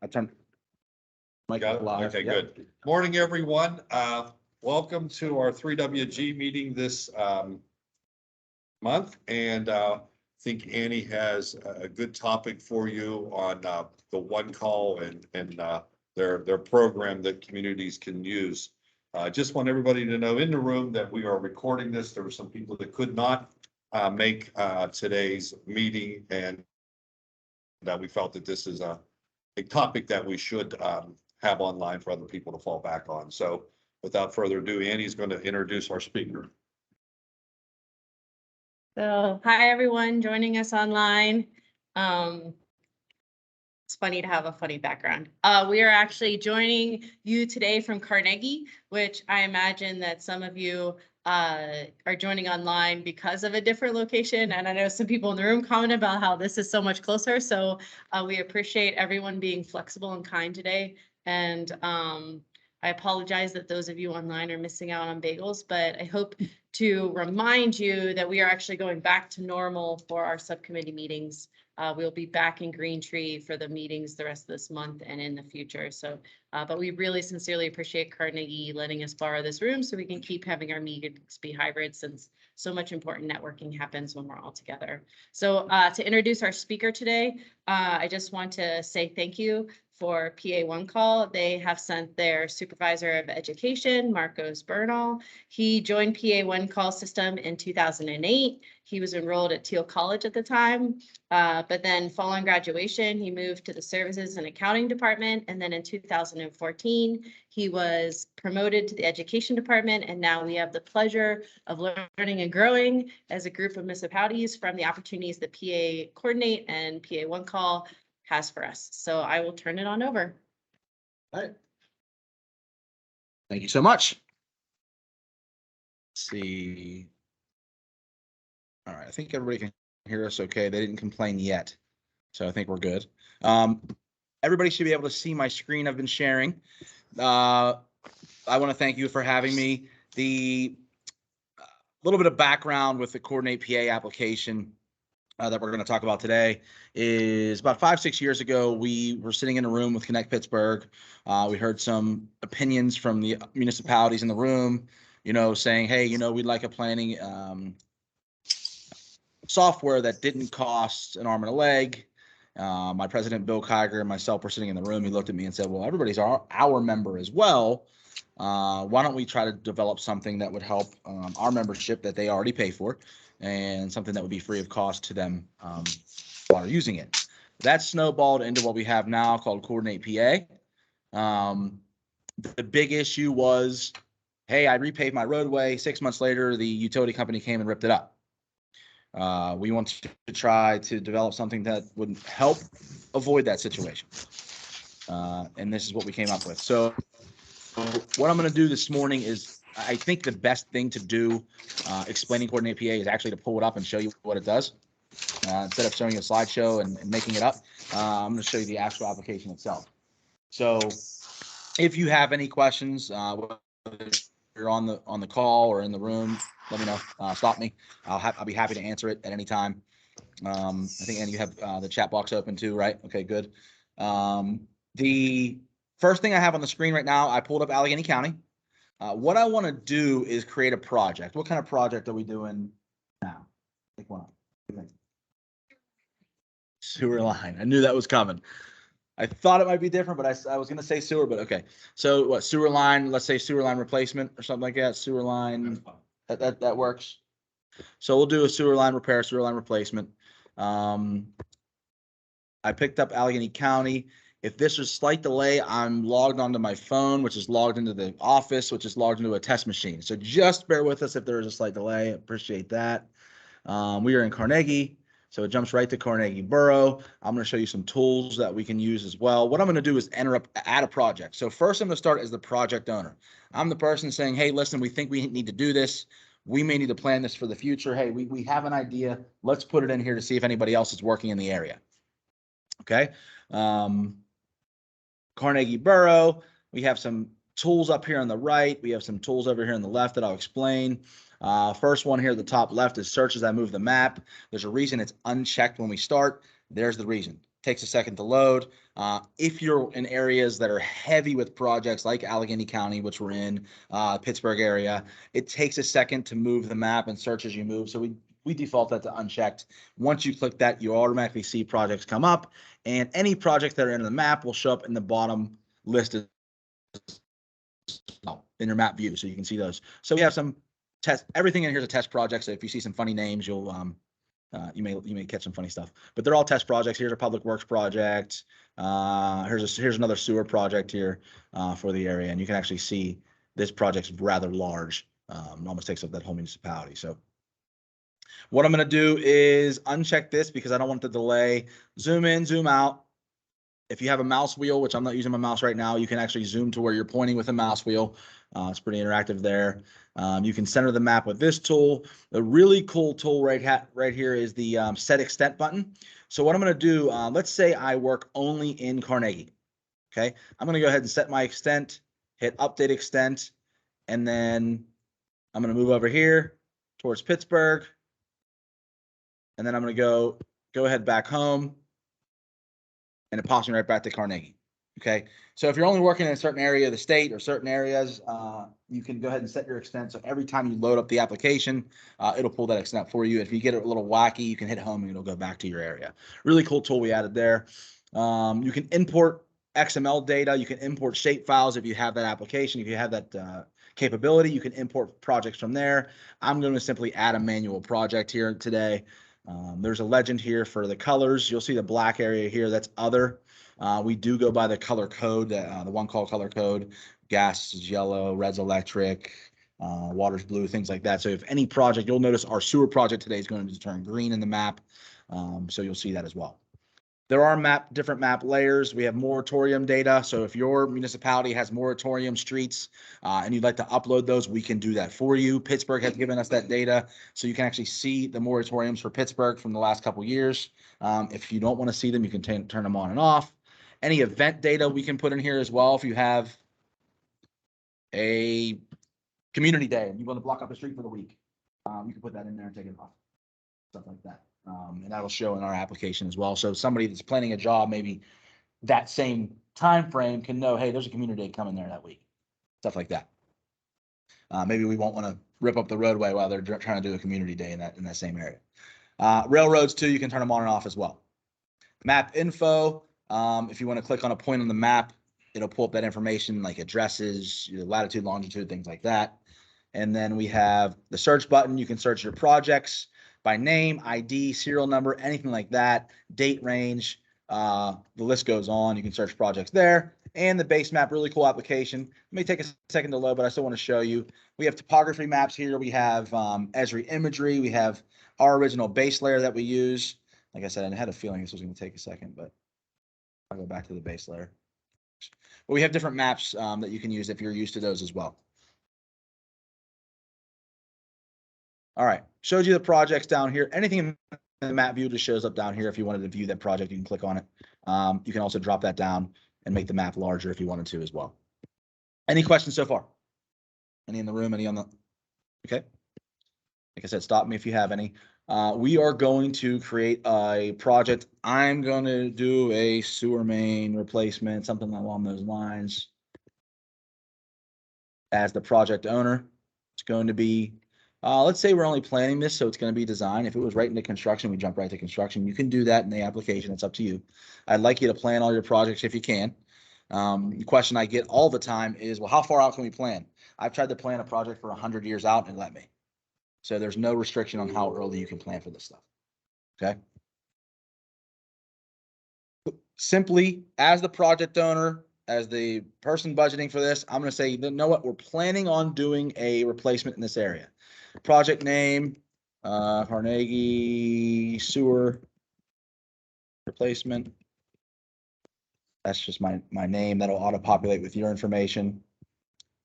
I turned mic Got it? live. Okay, Yep. good. Morning, everyone. Welcome to our 3WG meeting this month. And I think Annie has a good topic for you on the one call and their program that communities can use. Just want everybody to know in the room that we are recording this. There were some people that could not make today's meeting, and that we felt that this is a topic that we should have online for other people to fall back on. So without further ado, Annie's going to introduce our speaker. So, hi everyone joining us online. It's funny to have a funny background. We are actually joining you today from Carnegie, which I imagine that some of you are joining online because of a different location. And I know some people in the room commented about how this is so much closer. So we appreciate everyone being flexible and kind today. And I apologize that those of you online are missing out on bagels, but I hope to remind you that we are actually going back to normal for our subcommittee meetings. We'll be back in Green Tree for the meetings the rest of this month and in the future. So, but we really sincerely appreciate Carnegie letting us borrow this room so we can keep having our meetings be hybrid, since so much important networking happens when we're all together. So to introduce our speaker today, I just want to say thank you for PA One Call. They have sent their supervisor of education, Marcos Bernal. He joined PA One Call system in 2008. He was enrolled at Teal College at the time, but then following graduation, he moved to the services and accounting department. And then in 2014, he was promoted to the education department. And now we have the pleasure of learning and growing as a group of municipalities from the opportunities that PA Coordinate and PA One Call has for us. So I will turn it on over. All right. Thank you so much. Let's see. All right, I think everybody can hear us okay. They didn't complain yet, so I think we're good. Everybody should be able to see my screen I've been sharing. I want to thank you for having me. The little bit of background with the Coordinate PA application that we're going to talk about today is about 5-6 years ago, we were sitting in a room with Connect Pittsburgh. We heard some opinions from the municipalities in the room, saying, hey, we'd like a planning software that didn't cost an arm and a leg. My president, Bill Kiger, and myself were sitting in the room. He looked at me and said, well, everybody's our member as well. Why don't we try to develop something that would help our membership that they already pay for, and something that would be free of cost to them while using it. That snowballed into what we have now called Coordinate PA. The big issue was, hey, I repaved my roadway. 6 months later, the utility company came and ripped it up. We want to try to develop something that would help avoid that situation. And this is what we came up with. So what I'm going to do this morning is, I think the best thing to do explaining Coordinate PA is actually to pull it up and show you what it does. Instead of showing you a slideshow and making it up, I'm going to show you the actual application itself. So if you have any questions, whether you're on the call or in the room, let me know. Stop me. I'll be happy to answer it at any time. I think, Annie, you have the chat box open too, right? Okay, good. The first thing I have on the screen right now, I pulled up Allegheny County. What I want to do is create a project. What kind of project are we doing now? Pick one up. Sewer line. I knew that was coming. I thought it might be different, but I was going to say sewer, but okay. So what, sewer line, let's say sewer line replacement or something like that. Sewer line, that works. So we'll do a sewer line repair, sewer line replacement. I picked up Allegheny County. If this was slight delay, I'm logged onto my phone, which is logged into the office, which is logged into a test machine. So just bear with us if there is a slight delay. I appreciate that. We are in Carnegie, so it jumps right to Carnegie Borough. I'm going to show you some tools that we can use as well. What I'm going to do is add a project. So first I'm going to start as the project owner. I'm the person saying, hey, listen, we think we need to do this. We may need to plan this for the future. Hey, we have an idea. Let's put it in here to see if anybody else is working in the area. Okay. Carnegie Borough, we have some tools up here on the right. We have some tools over here on the left that I'll explain. First one here at the top left is search as I move the map. There's a reason it's unchecked when we start. There's the reason. takes a second to load. If you're in areas that are heavy with projects like Allegheny County, which we're in, Pittsburgh area, it takes a second to move the map and search as you move. So we default that to unchecked. Once you click that, you automatically see projects come up, and any projects that are in the map will show up in the bottom list in your map view, so you can see those. So we have some test. Everything in here is a test project. So if you see some funny names, you'll you may catch some funny stuff. But they're all test projects. Here's a public works project. Here's another sewer project here for the area, and you can actually see this project's rather large. Almost takes up that whole municipality. So what I'm going to do is uncheck this because I don't want the delay. Zoom in, zoom out. If you have a mouse wheel, which I'm not using my mouse right now, you can actually zoom to where you're pointing with a mouse wheel. It's pretty interactive there. You can center the map with this tool. The really cool tool right here is the set extent button. So what I'm going to do, let's say I work only in Carnegie. Okay, I'm going to go ahead and set my extent, hit update extent, and then I'm going to move over here towards Pittsburgh. And then I'm going to go ahead back home, and it pops me right back to Carnegie. Okay, so if you're only working in a certain area of the state or certain areas, you can go ahead and set your extent. So every time you load up the application, it'll pull that extent for you. If you get it a little wacky, you can hit home and it'll go back to your area. Really cool tool we added there. You can import XML data. You can import shape files if you have that application. If you have that capability, you can import projects from there. I'm going to simply add a manual project here today. There's a legend here for the colors. You'll see the black area here. That's other. We do go by the color code, the one call color code. Gas is yellow, red's electric, water's blue, things like that. So if any project, you'll notice our sewer project today is going to turn green in the map. So you'll see that as well. There are different map layers. We have moratorium data. So if your municipality has moratorium streets and you'd like to upload those, we can do that for you. Pittsburgh has given us that data, so you can actually see the moratoriums for Pittsburgh from the last couple of years. If you don't want to see them, you can turn them on and off. Any event data we can put in here as well. If you have a community day and you want to block up the street for the week, you can put that in there and take it off. Stuff like that. And that'll show in our application as well. So somebody that's planning a job, maybe that same time frame can know, hey, there's a community day coming there that week. Stuff like that. Maybe we won't want to rip up the roadway while they're trying to do a community day in that same area. Railroads too, you can turn them on and off as well. Map info. If you want to click on a point on the map, it'll pull up that information like addresses, your latitude, longitude, things like that. And then we have the search button. You can search your projects by name, ID, serial number, anything like that, date range, the list goes on. You can search projects there. And the base map, really cool application. It may take a second to load, but I still want to show you. We have topography maps here. We have Esri imagery. We have our original base layer that we use. Like I said, I had a feeling this was going to take a second, but I'll go back to the base layer. But we have different maps that you can use if you're used to those as well. All right, showed you the projects down here. Anything in the map view just shows up down here. If you wanted to view that project, you can click on it. You can also drop that down and make the map larger if you wanted to as well. Any questions so far? Any in the room? Any on the? Okay. Like I said, stop me if you have any. We are going to create a project. I'm going to do a sewer main replacement, something along those lines. As the project owner, it's going to be, let's say we're only planning this, so it's going to be design. If it was right into construction, we jump right to construction. You can do that in the application. It's up to you. I'd like you to plan all your projects if you can. The question I get all the time is, well, how far out can we plan? I've tried to plan a project for 100 years out and let me. So there's no restriction on how early you can plan for this stuff. Okay. Simply, as the project owner, as the person budgeting for this, I'm going to say, you know what, we're planning on doing a replacement in this area. Project name, Carnegie sewer replacement. That's just my name. That'll auto-populate with your information.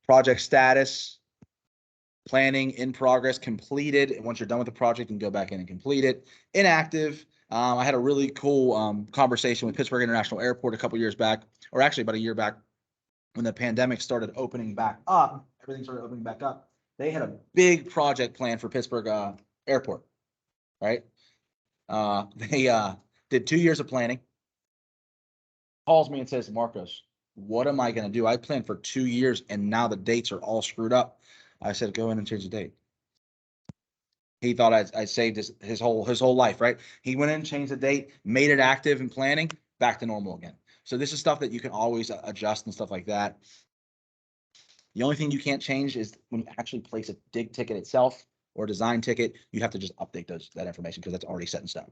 Project status. Planning in progress, completed. And once you're done with the project, you can go back in and complete it. Inactive. I had a really cool conversation with Pittsburgh International Airport a couple years back, or actually about a year back, when the pandemic started opening back up. Everything started opening back up. They had a big project plan for Pittsburgh Airport, right? They did 2 years of planning. calls me and says, Marcos, what am I going to do? I planned for 2 years and now the dates are all screwed up. I said, go in and change the date. He thought I saved his whole life, right? He went in, changed the date, made it active and planning, back to normal again. So this is stuff that you can always adjust and stuff like that. The only thing you can't change is when you actually place a dig ticket itself or design ticket, you have to just update that information because that's already set in stone.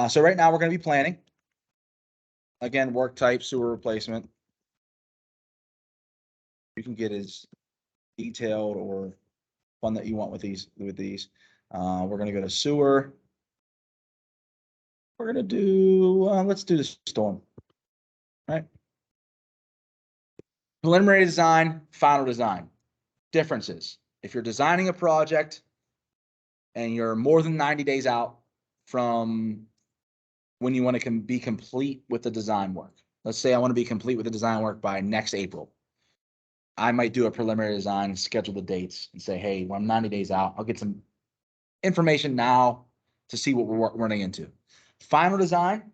So right now we're going to be planning. Again, work type, sewer replacement. You can get as detailed or fun that you want with these. We're going to go to sewer. We're going to do, let's do the storm, right? Preliminary design, final design. Differences. If you're designing a project and you're more than 90 days out from when you want to be complete with the design work. Let's say I want to be complete with the design work by next April. I might do a preliminary design, schedule the dates and say, hey, when I'm 90 days out, I'll get some information now to see what we're running into. Final design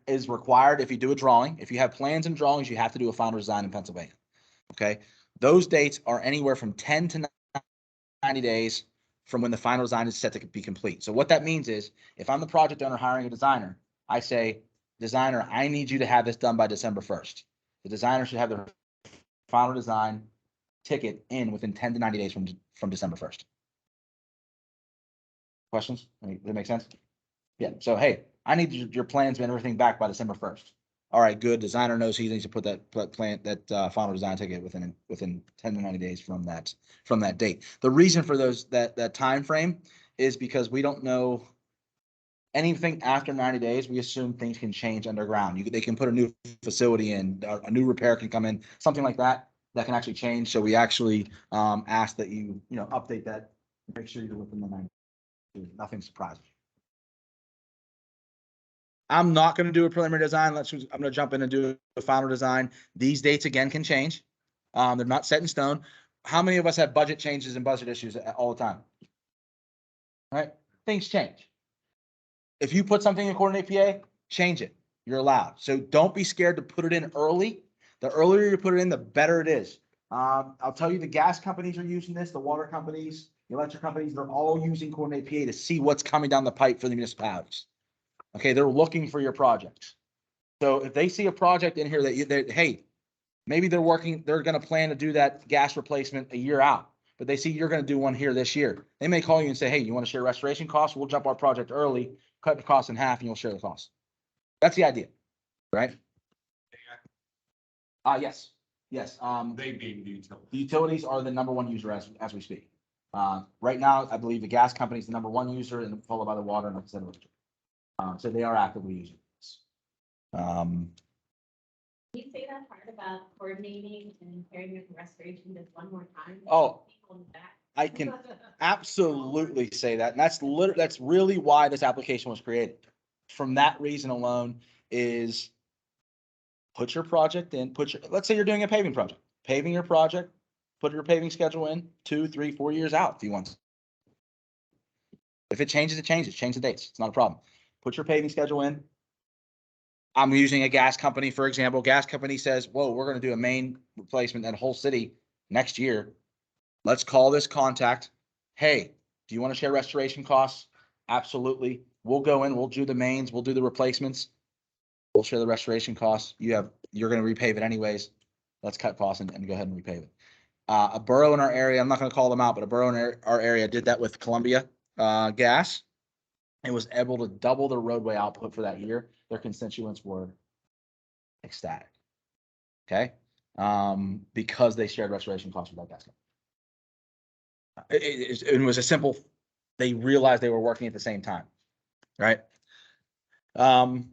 is required if you do a drawing. If you have plans and drawings, you have to do a final design in Pennsylvania. Okay. Those dates are anywhere from 10 to 90 days from when the final design is set to be complete. So what that means is if I'm the project owner hiring a designer, I say, designer, I need you to have this done by December 1st. The designer should have their final design ticket in within 10 to 90 days from December 1st. Questions? Does that make sense? Yeah. So, hey, I need your plans and everything back by December 1st. All right, good. Designer knows he needs to put that final design ticket within 10 to 90 days from that date. The reason for that time frame is because we don't know anything after 90 days. We assume things can change underground. They can put a new facility in, a new repair can come in, something like that can actually change. So we actually ask that you update that, make sure you're within the 90 days. Nothing surprising. I'm not going to do a preliminary design. I'm going to jump in and do a final design. These dates again can change. They're not set in stone. How many of us have budget changes and budget issues all the time? Right? Things change. If you put something in coordinate PA, change it. You're allowed. So don't be scared to put it in early. The earlier you put it in, the better it is. I'll tell you, the gas companies are using this, the water companies, the electric companies, they're all using coordinate PA to see what's coming down the pipe for the municipalities. Okay, they're looking for your projects. So if they see a project in here that hey, maybe they're going to plan to do that gas replacement a year out, but they see you're going to do one here this year. They may call you and say, hey, you want to share restoration costs? We'll jump our project early, cut the cost in half, and you'll share the cost. That's the idea, right? Yes. They being the utility. The utilities are the number one user as we speak. Right now, I believe the gas company is the number one user, and followed by the water and etc. So they are actively using this. Can you say that part about coordinating and carrying your restoration just one more time? Oh, I can absolutely say that. And that's really why this application was created. From that reason alone is put your project in, let's say you're doing a paving project, paving your project, put your paving schedule in 2, 3, 4 years out if you want to. If it changes, it changes. Change the dates. It's not a problem. Put your paving schedule in. I'm using a gas company, for example. Gas company says, whoa, we're going to do a main replacement in the whole city next year. Let's call this contact. Hey, do you want to share restoration costs? Absolutely. We'll go in, we'll do the mains, we'll do the replacements. We'll share the restoration costs. You're going to repave it anyways. Let's cut costs and go ahead and repave it. A borough in our area, I'm not going to call them out, but a borough in our area did that with Columbia Gas. It was able to double the roadway output for that year. Their constituents were ecstatic. Okay. Because they shared restoration costs with that gas company. It was a simple, they realized they were working at the same time. Right. For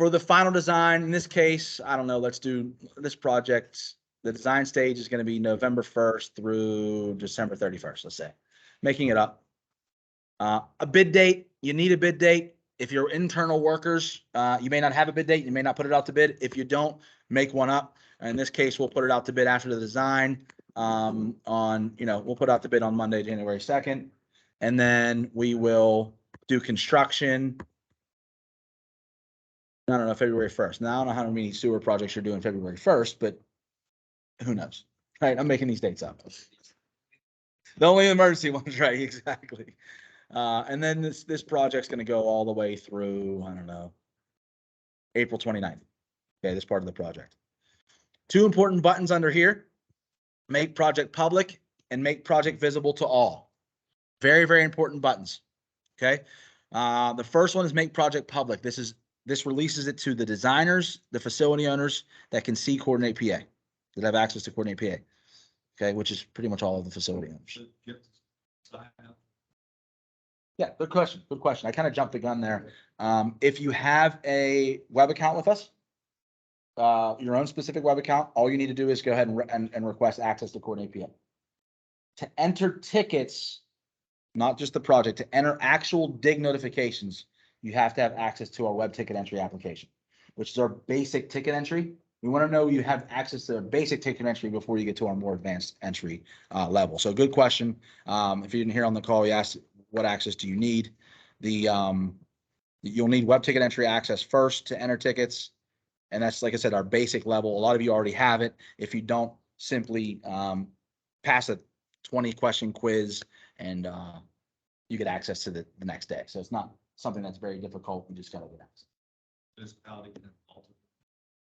the final design, in this case, I don't know, let's do this project. The design stage is going to be November 1st through December 31st, let's say. Making it up. A bid date, you need a bid date. If you're internal workers, you may not have a bid date. You may not put it out to bid. If you don't, make one up. In this case, we'll put it out to bid after the design we'll put out the bid on Monday, January 2nd. And then we will do construction I don't know, February 1st. Now, I don't know how many sewer projects you're doing February 1st, but who knows? Right? I'm making these dates up. The only emergency ones, right? Exactly. And then this project's gonna go all the way through, I don't know, April 29th. Okay, this part of the project. Two important buttons under here: make project public and make project visible to all. Very, very important buttons. Okay. The first one is make project public. This releases it to the designers, the facility owners that can see Coordinate PA, that have access to Coordinate PA. Okay, which is pretty much all of the facility owners. Yeah, good question. Good question. I kind of jumped the gun there. If you have a web account with us, your own specific web account, all you need to do is go ahead and request access to Coordinate PA. To enter tickets, not just the project, to enter actual dig notifications, you have to have access to our web ticket entry application, which is our basic ticket entry. We want to know you have access to a basic ticket entry before you get to our more advanced entry level. So good question. If you didn't hear on the call, you asked what access do you need? You'll need web ticket entry access first to enter tickets. And that's, like I said, our basic level. A lot of you already have it. If you don't, simply pass a 20-question quiz and you get access to the next day. So it's not something that's very difficult. You just got to get access.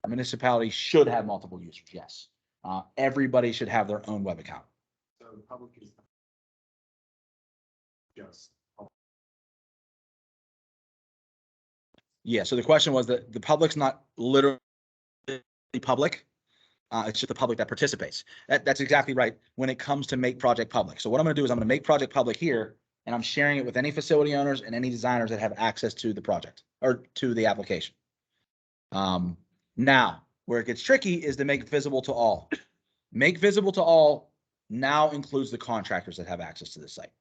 A municipality should have multiple users, yes. Everybody should have their own web account. So the public is. Yes. Yeah, so the question was that the public's not literally public. It's just the public that participates. That's exactly right when it comes to make project public. So what I'm going to do is I'm going to make project public here, and I'm sharing it with any facility owners and any designers that have access to the project or to the application. Now, where it gets tricky is to make visible to all. Make visible to all now includes the contractors that have access to the site.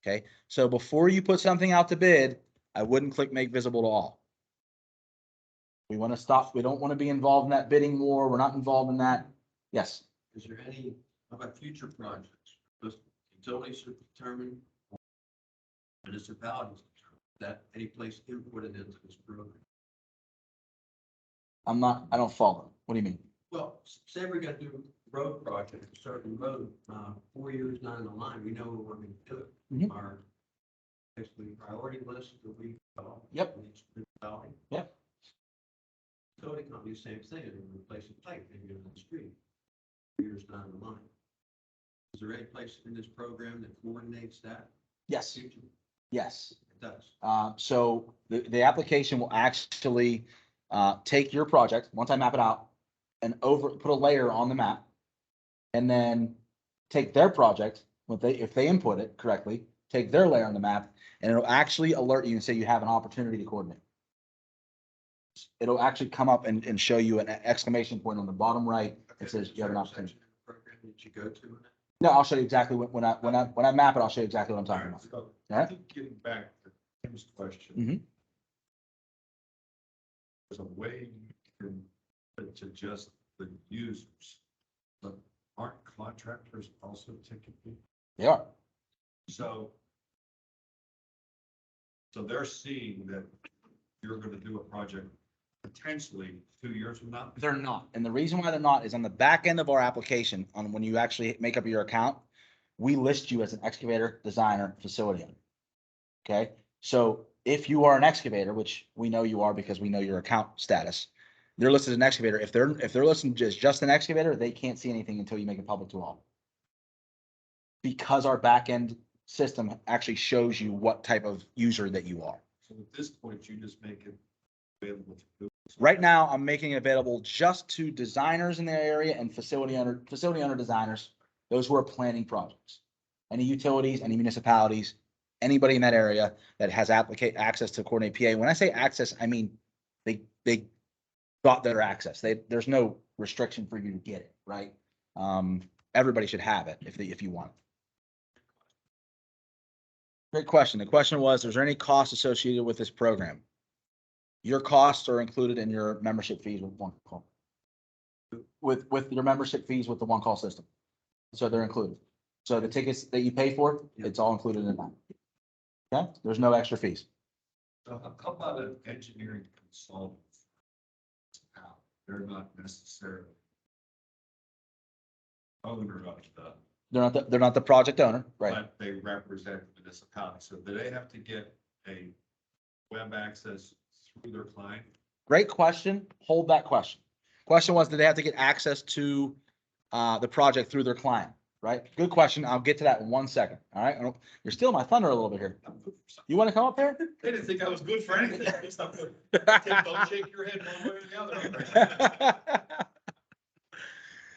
Okay, so before you put something out to bid, I wouldn't click make visible to all. We want to stop. We don't want to be involved in that bidding war. We're not involved in that. Yes. Is there any, how about future projects? Because utilities are determined, municipalities determined, that any place inputted into this program. I don't follow. What do you mean? Well, say we're gonna do a road project, a certain road, 4 years down the line, we know we're going to do it. Mhm. Our basically priority list that we. Yep. Municipality. Yep. Utility company, same thing, and replace a pipe maybe on the street, 4 years down the line. Is there any place in this program that coordinates that? Yes. Future? Yes. It does. So the application will actually take your project, once I map it out, and put a layer on the map, and then take their project, if they input it correctly, take their layer on the map, and it'll actually alert you and say you have an opportunity to coordinate. It'll actually come up and show you an exclamation point on the bottom right. It says you have an opportunity. Program that you go to. No, I'll show you exactly when I map it, I'll show you exactly what I'm talking about. So All I right. think getting back to Tim's question. Mhm. There's a way you can to just the users, but aren't contractors also ticket people? They are. So they're seeing that you're gonna do a project potentially 2 years from now? They're not. And the reason why they're not is on the back end of our application, on when you actually make up your account, we list you as an excavator, designer, facility owner. Okay, so if you are an excavator, which we know you are because we know your account status, they're listed as an excavator. If they're listed as just an excavator, they can't see anything until you make it public to all. Because our back end system actually shows you what type of user that you are. So at this point, you just make it available to Google. Right now, I'm making it available just to designers in the area and facility owner designers, those who are planning projects. Any utilities, any municipalities, anybody in that area that has access to Coordinate PA. When I say access, I mean they got their access. There's no restriction for you to get it, right? Everybody should have it if you want. Great question. The question was, is there any cost associated with this program? Your costs are included in your membership fees with one call. With your membership fees with the one call system. So they're included. So the tickets that you pay for, it's all included in that. Okay, there's no extra fees. So how about an engineering consultant they're not necessarily owner of the, They're not the project owner, right? but they represent the municipality. So do they have to get a web access through their client? Great question. Hold that question. Question was, did they have to get access to the project through their client, right? Good question. I'll get to that in 1 second. All right. You're stealing my thunder a little bit here. You want to come up there? They didn't think I was good for anything. Don't shake your head one way or the other.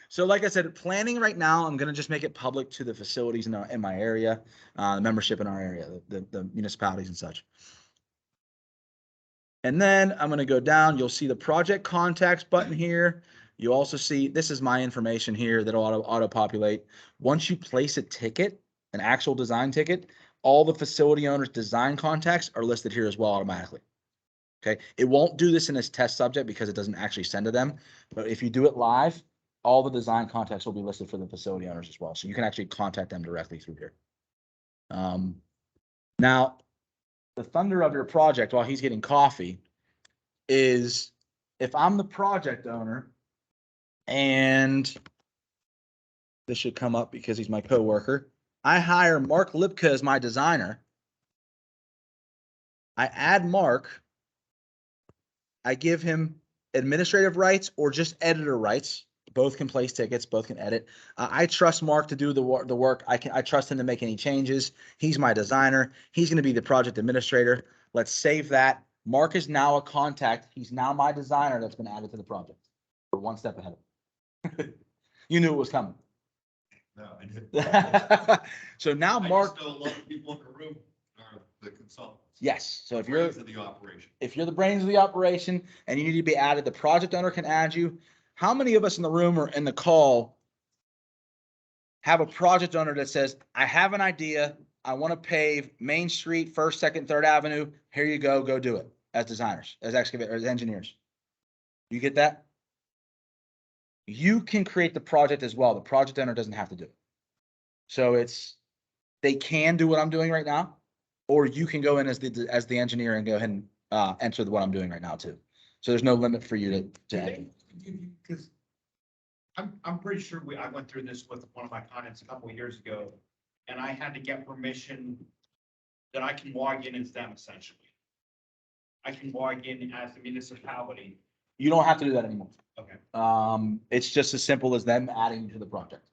So like I said, planning right now, I'm gonna just make it public to the facilities in my area, the membership in our area, the municipalities and such. And then I'm gonna go down, you'll see the project contacts button here. You also see, this is my information here that'll auto populate. Once you place a ticket, an actual design ticket, all the facility owners' design contacts are listed here as well automatically. Okay, it won't do this in this test subject because it doesn't actually send to them, but if you do it live, all the design contacts will be listed for the facility owners as well. So you can actually contact them directly through here. Now, the thunder of your project while he's getting coffee is if I'm the project owner and this should come up because he's my coworker. I hire Mark Lipka as my designer. I add Mark. I give him administrative rights or just editor rights. Both can place tickets, both can edit. I trust Mark to do the work. I trust him to make any changes. He's my designer. He's going to be the project administrator. Let's save that. Mark is now a contact. He's now my designer that's been added to the project. We're 1 step ahead of him. You knew it was coming. No, I didn't. So now I Mark, just know a lot of people in the room are the consultants. yes. So if you're Brains of the operation. the brains of the operation and you need to be added, the project owner can add you. How many of us in the room or in the call have a project owner that says, I have an idea. I want to pave Main Street, 1st, 2nd, 3rd Avenue. Here you go. Go do it as designers, as excavators, as engineers. You get that? You can create the project as well. The project owner doesn't have to do it. So they can do what I'm doing right now, or you can go in as the engineer and go ahead and enter what I'm doing right now too. So there's no limit for you to enter. Because I'm pretty sure I went through this with one of my clients a couple of years ago, and I had to get permission that I can log in as them essentially. I can log in as the municipality. You don't have to do that anymore. Okay. It's just as simple as them adding to the project.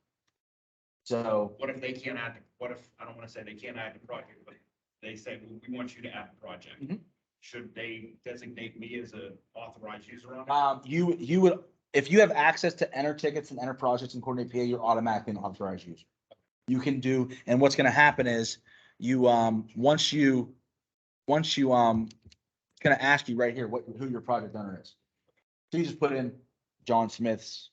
So What if they can't add, what if, I don't want to say they can't add the project, but they say, well, we want you to add the project. Mhm. Should they designate me as a authorized user on it? you would, if you have access to enter tickets and enter projects in Coordinate PA, you're automatically an authorized user. You can do, and what's gonna happen is you, once you, it's gonna ask you right here who your project owner is. So you just put in John Smith's,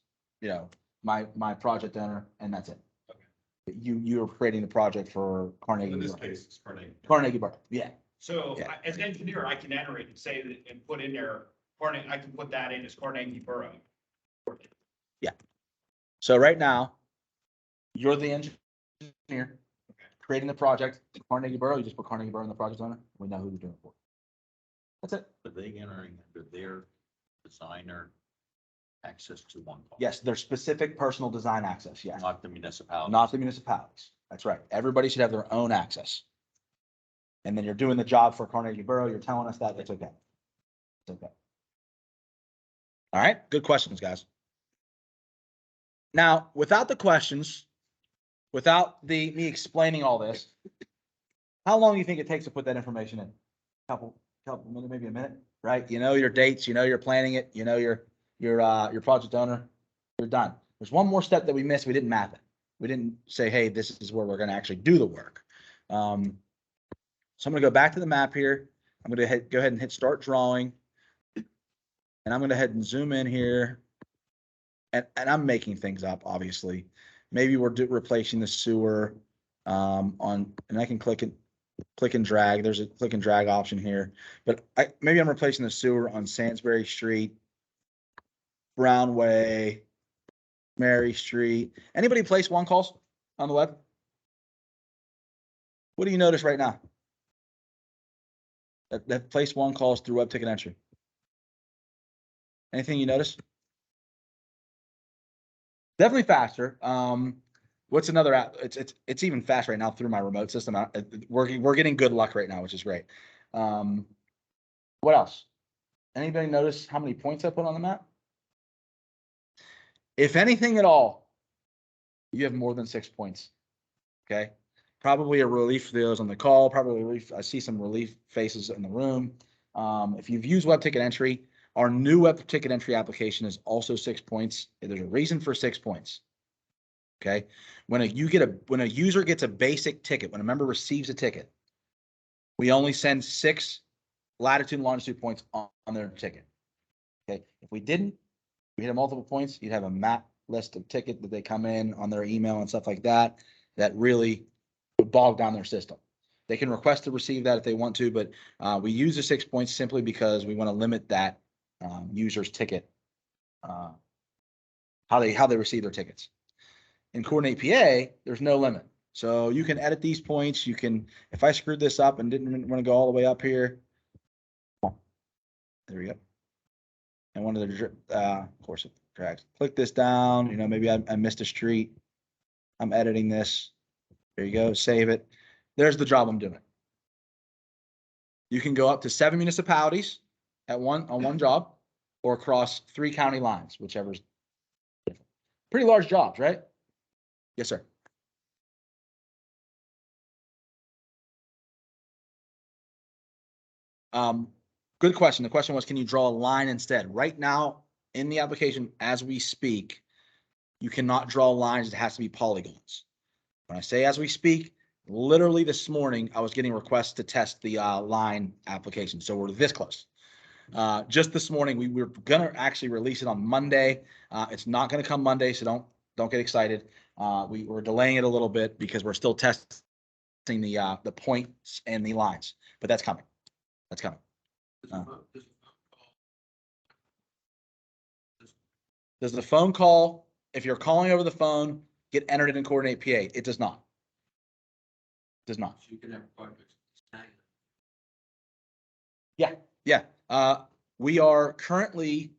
my project owner, and that's it. Okay. You're creating the project for Carnegie. In this Borough. case, it's Carnegie. Carnegie Borough, yeah. So Yeah. as an engineer, I can enter it and say that and put in there, I can put that in as Carnegie Borough. So right now, you're the engineer creating the project, Carnegie Borough, you just put Carnegie Borough in the project owner, we know who you're doing it for. That's it. Are they entering under their designer access to one call? Yes, their specific personal design access, yes. Not the municipality. Not the municipalities. That's right. Everybody should have their own access. And then you're doing the job for Carnegie Borough, you're telling us that, it's okay. It's okay. All right, good questions, guys. Now, without the questions, without me explaining all this, how long do you think it takes to put that information in? Couple minutes, maybe a minute, right? You know your dates, you know you're planning it, you know your project owner, you're done. There's one more step that we missed. We didn't map it. We didn't say, hey, this is where we're going to actually do the work. So I'm going to go back to the map here. I'm going to go ahead and hit start drawing. And I'm going to head and zoom in here. And I'm making things up, obviously. Maybe we're replacing the sewer and I can click and drag. There's a click and drag option here, but maybe I'm replacing the sewer on Sainsbury Street, Brown Way, Mary Street. Anybody place one calls on the web? What do you notice right now? That place one calls through web ticket entry. Anything you notice? Definitely faster. What's another app? It's even faster right now through my remote system. We're getting good luck right now, which is great. What else? Anybody notice how many points I put on the map? If anything at all, you have more than 6 points. Okay. Probably a relief for those on the call, probably relief. I see some relief faces in the room. If you've used web ticket entry, our new web ticket entry application is also 6 points. There's a reason for 6 points. Okay. When a user gets a basic ticket, when a member receives a ticket, we only send 6 latitude and longitude points on their ticket. Okay. If we didn't, we hit multiple points, you'd have a map list of ticket that they come in on their email and stuff like that, that really would bog down their system. They can request to receive that if they want to, but we use the 6 points simply because we want to limit that user's ticket, how they receive their tickets. In Coordinate PA, there's no limit. So you can edit these points. You can, if I screwed this up and didn't want to go all the way up here, there we go. And one of the, of course, it drags. Click this down. You know, maybe I missed a street. I'm editing this. There you go. Save it. There's the job I'm doing. You can go up to 7 municipalities on one job, or across 3 county lines, whichever's different. Pretty large jobs, right? Yes, sir. Good question. The question was, can you draw a line instead? Right now in the application, as we speak, you cannot draw lines. It has to be polygons. When I say as we speak, literally this morning, I was getting requests to test the line application. So we're this close. Just this morning, we were gonna actually release it on Monday. It's not gonna come Monday, so don't get excited. We're delaying it a little bit because we're still testing the points and the lines, but that's coming. That's coming. Does the phone call, if you're calling over the phone, get entered in Coordinate PA? It does not. It does not. So you can have projects. Yeah. We are currently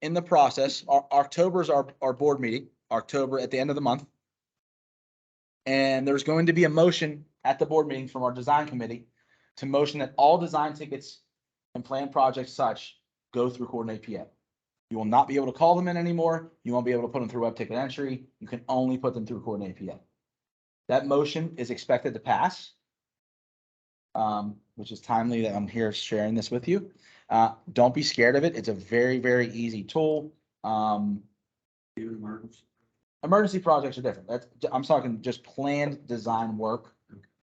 in the process. October's our board meeting, October at the end of the month. And there's going to be a motion at the board meeting from our design committee to motion that all design tickets and planned projects such go through Coordinate PA. You will not be able to call them in anymore. You won't be able to put them through web ticket entry. You can only put them through Coordinate PA. That motion is expected to pass, which is timely that I'm here sharing this with you. Don't be scared of it. It's a very, very easy tool. Even emergency. Emergency projects are different. I'm talking just planned design work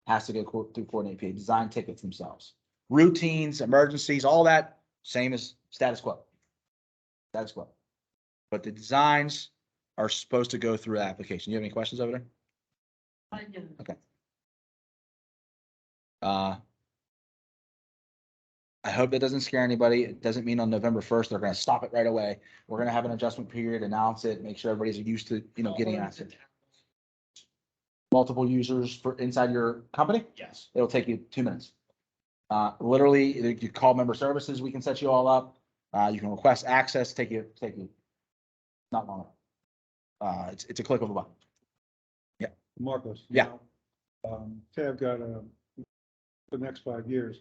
has to go through Coordinate PA. Design tickets themselves, routines, emergencies, all that same as status quo. Status quo. But the designs are supposed to go through the application. You have any questions over there? I do. Okay. I hope that doesn't scare anybody. It doesn't mean on November 1st, they're going to stop it right away. We're going to have an adjustment period, announce it, make sure everybody's used to, getting access. Multiple users for inside your company. Yes. It'll take you 2 minutes. Literally, you call member services. We can set you all up. You can request access. Take you not long. It's a click of a button. Marcos. Yeah. Say I've got the next 5 years,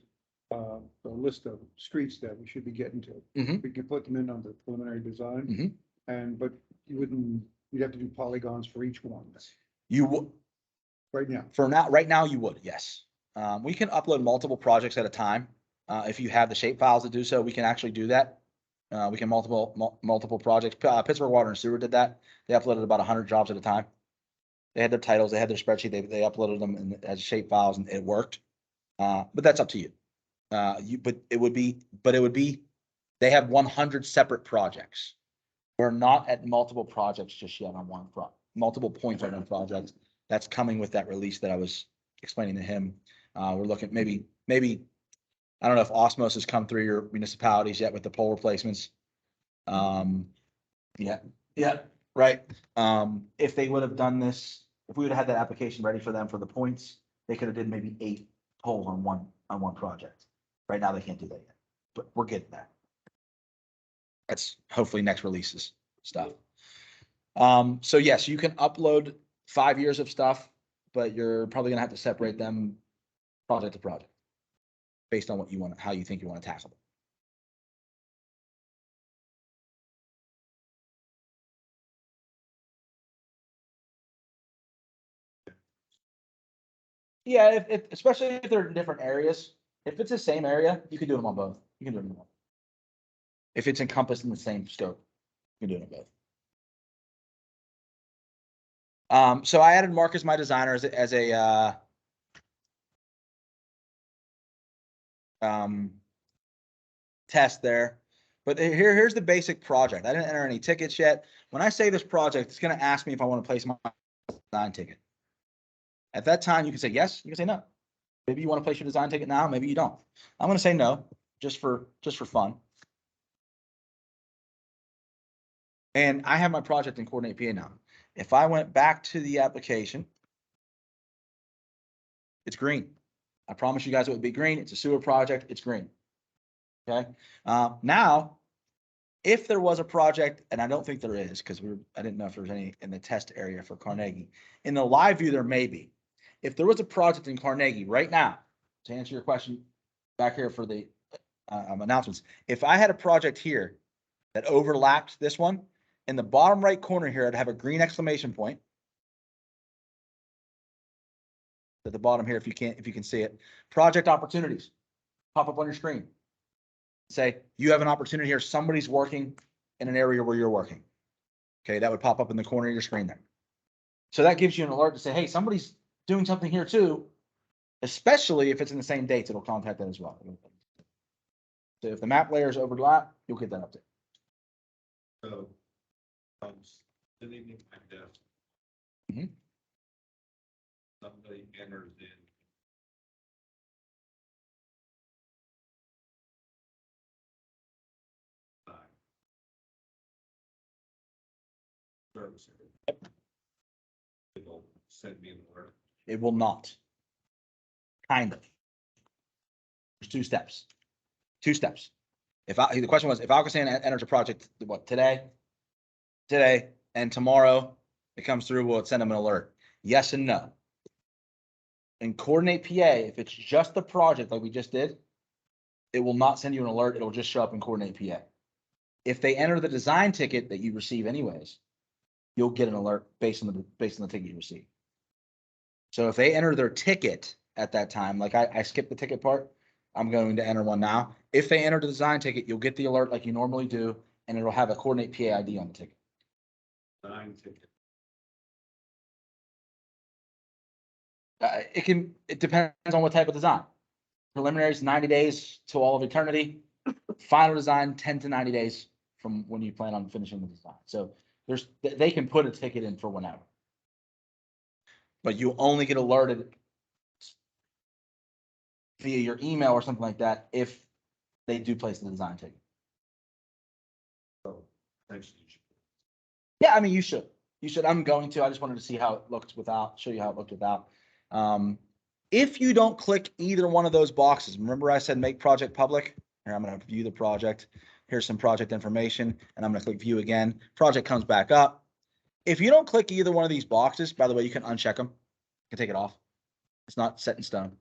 a list of streets that we should be getting to. Mhm. We can put them in under preliminary design. Mhm. But you'd have to do polygons for each one right now. Right now you would, yes. We can upload multiple projects at a time. If you have the shape files to do so, we can actually do that. We can multiple projects. Pittsburgh Water and Sewer did that. They uploaded about 100 jobs at a time. They had their titles, they had their spreadsheet, they uploaded them as shape files and it worked. But that's up to you. But it would be, they have 100 separate projects. We're not at multiple projects just yet on multiple points on one project. That's coming with that release that I was explaining to him. We're looking maybe, I don't know if Osmos has come through your municipalities yet with the pole replacements. Yeah, right. If they would have done this, if we would have had that application ready for them for the points, they could have did maybe 8 poles on one project. Right now, they can't do that yet, but we're getting there. That's hopefully next releases stuff. So yes, you can upload 5 years of stuff, but you're probably gonna have to separate them project to project. Based on what you want, how you think you want to tackle it. Yeah, if especially if they're in different areas, if it's the same area, you can do them on both. You can do them on both. If it's encompassed in the same scope, you can do it on both. So I added Mark as my designer as a test there. But here's the basic project. I didn't enter any tickets yet. When I say this project, it's going to ask me if I want to place my design ticket. At that time, you can say yes, you can say no. Maybe you want to place your design ticket now, maybe you don't. I'm going to say no, just for fun. And I have my project in Coordinate PA now. If I went back to the application, it's green. I promise you guys it would be green. It's a sewer project. It's green. Okay. Now, if there was a project, and I don't think there is, because I didn't know if there was any in the test area for Carnegie. In the live view, there may be. If there was a project in Carnegie right now, to answer your question back here for the announcements, if I had a project here that overlapped this one, in the bottom right corner here, I'd have a green exclamation point. At the bottom here, if you can see it, project opportunities pop up on your screen. Say you have an opportunity here. Somebody's working in an area where you're working. Okay, that would pop up in the corner of your screen there. So that gives you an alert to say, hey, somebody's doing something here too. Especially if it's in the same dates, it'll contact that as well. So if the map layers overlap, you'll get that update. So, sitting in my desk. Mhm. Somebody enters in. Service area. It'll send me an alert. It will not. Kind of. There's 2 steps. 2 steps. The question was, if Alcosan enters a project, what, today, and tomorrow it comes through, will it send them an alert? Yes and no. In Coordinate PA, if it's just the project like we just did, it will not send you an alert. It'll just show up in Coordinate PA. If they enter the design ticket that you receive anyways, you'll get an alert based on the ticket you receive. So if they enter their ticket at that time, like I skipped the ticket part, I'm going to enter one now. If they enter the design ticket, you'll get the alert like you normally do, and it'll have a Coordinate PA ID on the ticket. Design ticket. It depends on what type of design. Preliminary is 90 days to all of eternity. Final design, 10 to 90 days from when you plan on finishing the design. So they can put a ticket in for whenever. But you only get alerted via your email or something like that if they do place the design ticket. So, actually, you should. Yeah, I mean, you should. I'm going to. I just wanted to see how it looked without, show you how it looked without. If you don't click either one of those boxes, remember I said make project public? Here, I'm going to view the project. Here's some project information, and I'm going to click view again. Project comes back up. If you don't click either one of these boxes, by the way, you can uncheck them. You can take it off. It's not set in stone.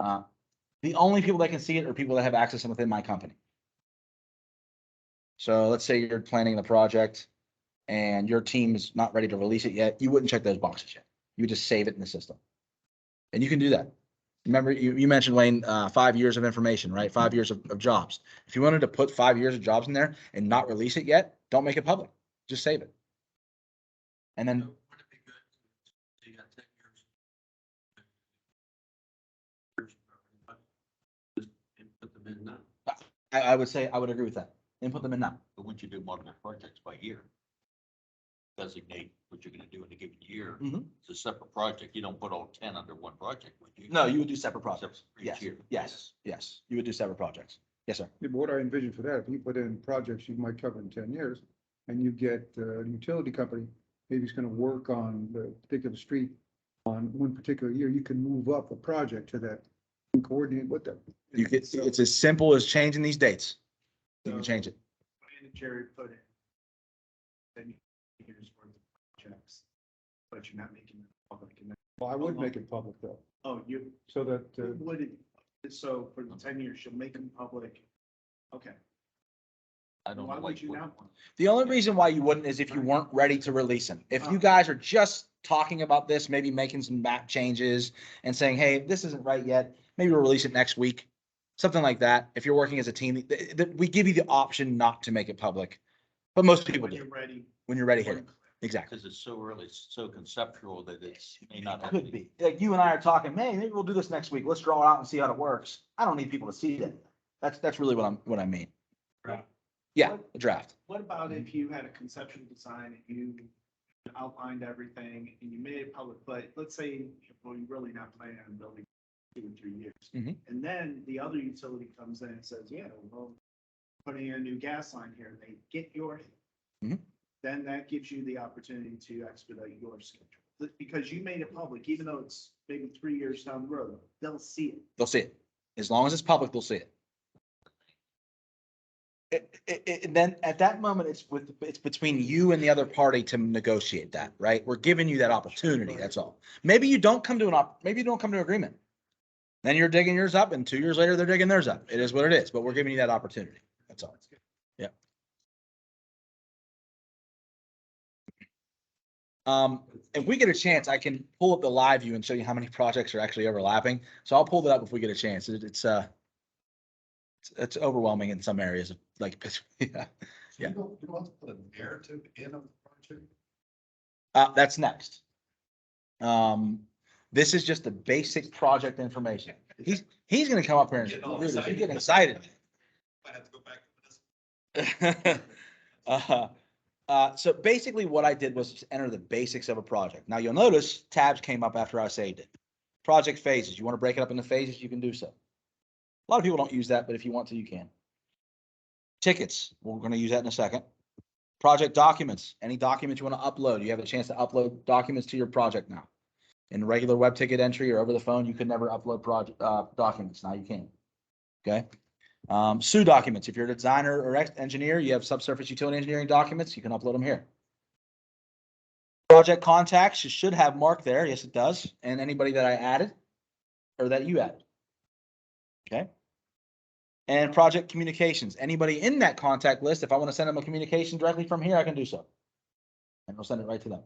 The only people that can see it are people that have access within my company. So let's say you're planning the project and your team is not ready to release it yet. You wouldn't check those boxes yet. You would just save it in the system. And you can do that. Remember, you mentioned, Wayne, 5 years of information, right? 5 years of jobs. If you wanted to put 5 years of jobs in there and not release it yet, don't make it public. Just save it. And then Would it be good to, you got 10 years? Just input them in now. I would say, I would agree with that. Input them in now. But would you do multiple projects by year? Designate what you're gonna do in a given year. Mhm. It's a separate project. You don't put all 10 under one project, would you? No, you would do separate projects. Separate for each Yes, year. yes. You would do separate projects. Yes, sir. Yeah, but what I envision for that, if you put in projects you might cover in 10 years, and you get a utility company, maybe it's gonna work on the particular street on one particular year, you can move up a project to that and coordinate with them. You get, it's as simple as changing these dates. You can change it. Jerry put in 10 years worth projects, but you're not making it public. And then, Well, I would make it public though, oh, you so that, would, so for the 10 years, you'll make them public. Okay. I don't Why know why would you you not want? The only reason why you wouldn't is if you weren't ready to release them. If you guys are just talking about this, maybe making some map changes and saying, hey, this isn't right yet, maybe we'll release it next week. Something like that. If you're working as a team, we give you the option not to make it public. But most people When do. you're ready. When you're ready, hit it. Exactly. because it's so early, it's so conceptual that it's may not have. Could be. Like you and I are talking, hey, maybe we'll do this next week. Let's draw it out and see how it works. I don't need people to see that. That's really what I mean. Right. Yeah, a draft. What about if you had a conceptual design and you outlined everything and you made it public, but let's say, well, you're really not planning on building 2 or 3 years. Mhm. And then the other utility comes in and says, yeah, well, putting in a new gas line here, they get your, Mhm. then that gives you the opportunity to expedite your schedule. Because you made it public, even though it's maybe 3 years down the road, they'll see it. They'll see it. As long as it's public, they'll see it. And then at that moment, it's between you and the other party to negotiate that, right? We're giving you that opportunity, that's all. Maybe you don't come to maybe you don't come to agreement. Then you're digging yours up and 2 years later, they're digging theirs up. It is what it is, but we're giving you that opportunity. That's all. Yeah. If we get a chance, I can pull up the live view and show you how many projects are actually overlapping. So I'll pull that up if we get a chance. It's overwhelming in some areas, like, yeah. Yeah. You don't have to put a narrative in a project? That's next. This is just the basic project information. He's gonna come up here and he's getting excited. I have to go back to this. So basically what I did was just enter the basics of a project. Now you'll notice tabs came up after I saved it. Project phases. You want to break it up into phases, you can do so. A lot of people don't use that, but if you want to, you can. Tickets. We're going to use that in a second. Project documents. Any documents you want to upload. You have a chance to upload documents to your project now. In regular web ticket entry or over the phone, you could never upload project documents. Now you can. Okay. SU documents. If you're a designer or engineer, you have subsurface utility engineering documents, you can upload them here. Project contacts, you should have marked there. Yes, it does. And anybody that I added or that you added. Okay. And project communications, anybody in that contact list, if I want to send them a communication directly from here, I can do so. And we'll send it right to them.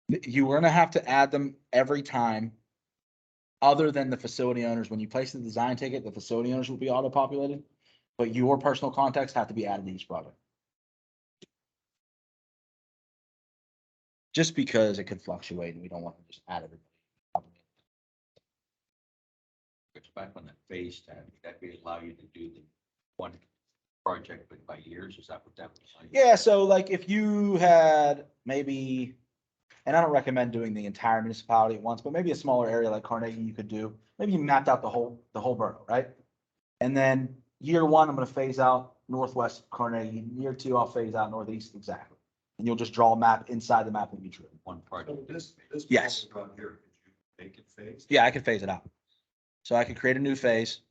You are going to have to add them every time. Other than the facility owners, when you place the design ticket, the facility owners will be auto-populated, but your personal contacts have to be added to each project. Just because it could fluctuate and we don't want to just add everybody. It's back on that phase tab, that would allow you to do the one project, but by years, is that what that was like? Yeah, so like if you had maybe, and I don't recommend doing the entire municipality at once, but maybe a smaller area like Carnegie you could do. Maybe you mapped out the whole borough, right? And then year 1, I'm going to phase out Northwest Carnegie. Year 2, I'll phase out Northeast, exactly. And you'll just draw a map inside the map that you drew. One project. So this. Yes. project Here, could you make it phased? Yeah, I can phase it out. So I can create a new phase.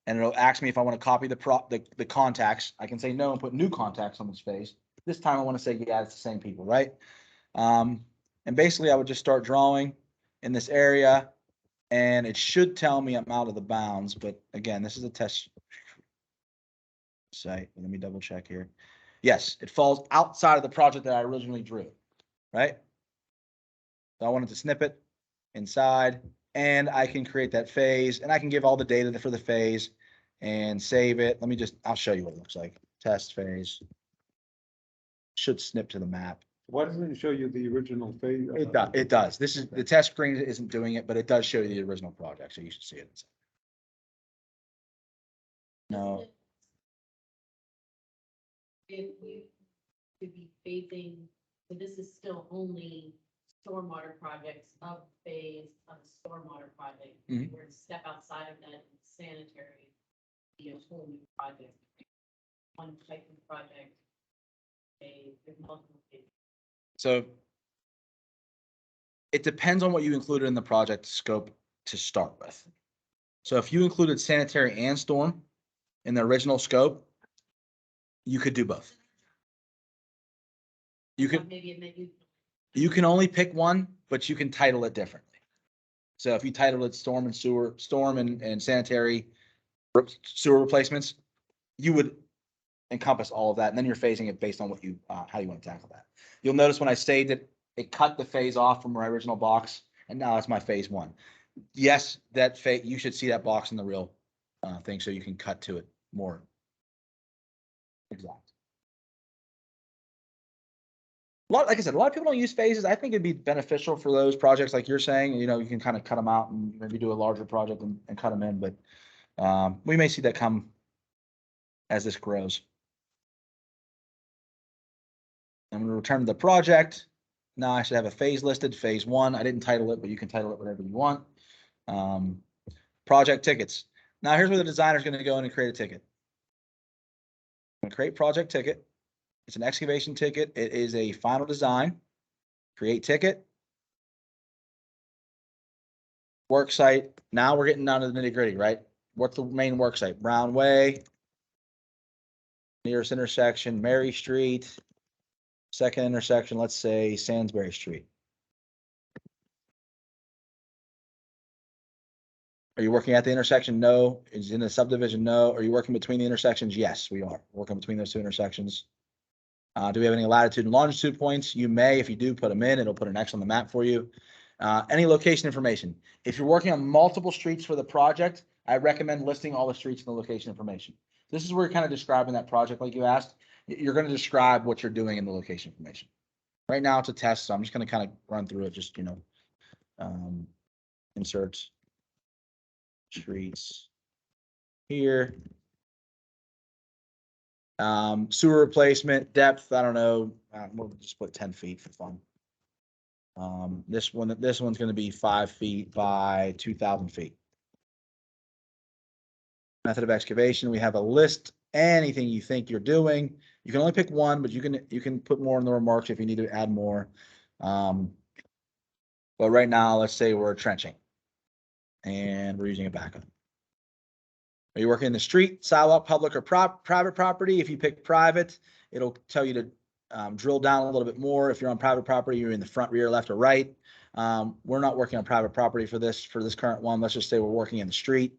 And it'll ask me if I want to copy the contacts. I can say no and put new contacts on this phase. This time I want to say, yeah, it's the same people, right? And basically I would just start drawing in this area and it should tell me I'm out of the bounds, but again, this is a test site. Let me double check here. Yes, it falls outside of the project that I originally drew, right? So I wanted to snip it inside and I can create that phase and I can give all the data for the phase and save it. I'll show you what it looks like. Test phase. Should snip to the map. why doesn't it show you the original phase? It does. This is, the test screen isn't doing it, but it does show you the original project, so you should see it. No, If you could be phasing, so this is still only stormwater projects of phase of a stormwater project. If you were to step outside of that sanitary, be a whole new project. One type of project, there's multiple phases. so it depends on what you included in the project scope to start with. So if you included sanitary and storm in the original scope, You could do both. You could, Maybe it meant you. you can only pick one, but you can title it differently. So if you title it storm and sewer, storm and sanitary sewer replacements, you would encompass all of that. And then you're phasing it based on what you, how you want to tackle that. You'll notice when I saved it, it cut the phase off from my original box, and now it's my phase one. Yes, that you should see that box in the real thing, so you can cut to it more exact. Like I said, a lot of people don't use phases. I think it'd be beneficial for those projects like you're saying. You know, you can kind of cut them out and maybe do a larger project and cut them in. But we may see that come as this grows. I'm going to return to the project. Now I should have a phase listed, phase one. I didn't title it, but you can title it whatever you want. Project tickets. Now here's where the designer is going to go in and create a ticket. I'm going to create project ticket. It's an excavation ticket. It is a final design. Create ticket. Work site. Now we're getting down to the nitty gritty, right? What's the main work site? Brown Way. Nearest intersection, Mary Street. Second intersection, let's say Sainsbury Street. Are you working at the intersection? No. Is it in the subdivision? No. Are you working between the intersections? Yes, we are working between those two intersections. Do we have any latitude and longitude points? You may. If you do, put them in. It'll put an X on the map for you. Any location information. If you're working on multiple streets for the project, I recommend listing all the streets and the location information. This is where you're kind of describing that project like you asked. You're going to describe what you're doing in the location information. Right now it's a test, so I'm just going to kind of run through it. Just, you know, insert streets here. Sewer replacement depth, I don't know, we'll just put 10 feet for fun. This one's going to be 5 feet by 2,000 feet. Method of excavation, we have a list, anything you think you're doing. You can only pick one, but you can put more in the remarks if you need to add more. But right now, let's say we're trenching and we're using a backup. Are you working in the street, sidewalk, public, or private property? If you pick private, it'll tell you to drill down a little bit more. If you're on private property, you're in the front, rear, left, or right. We're not working on private property for this current one. Let's just say we're working in the street.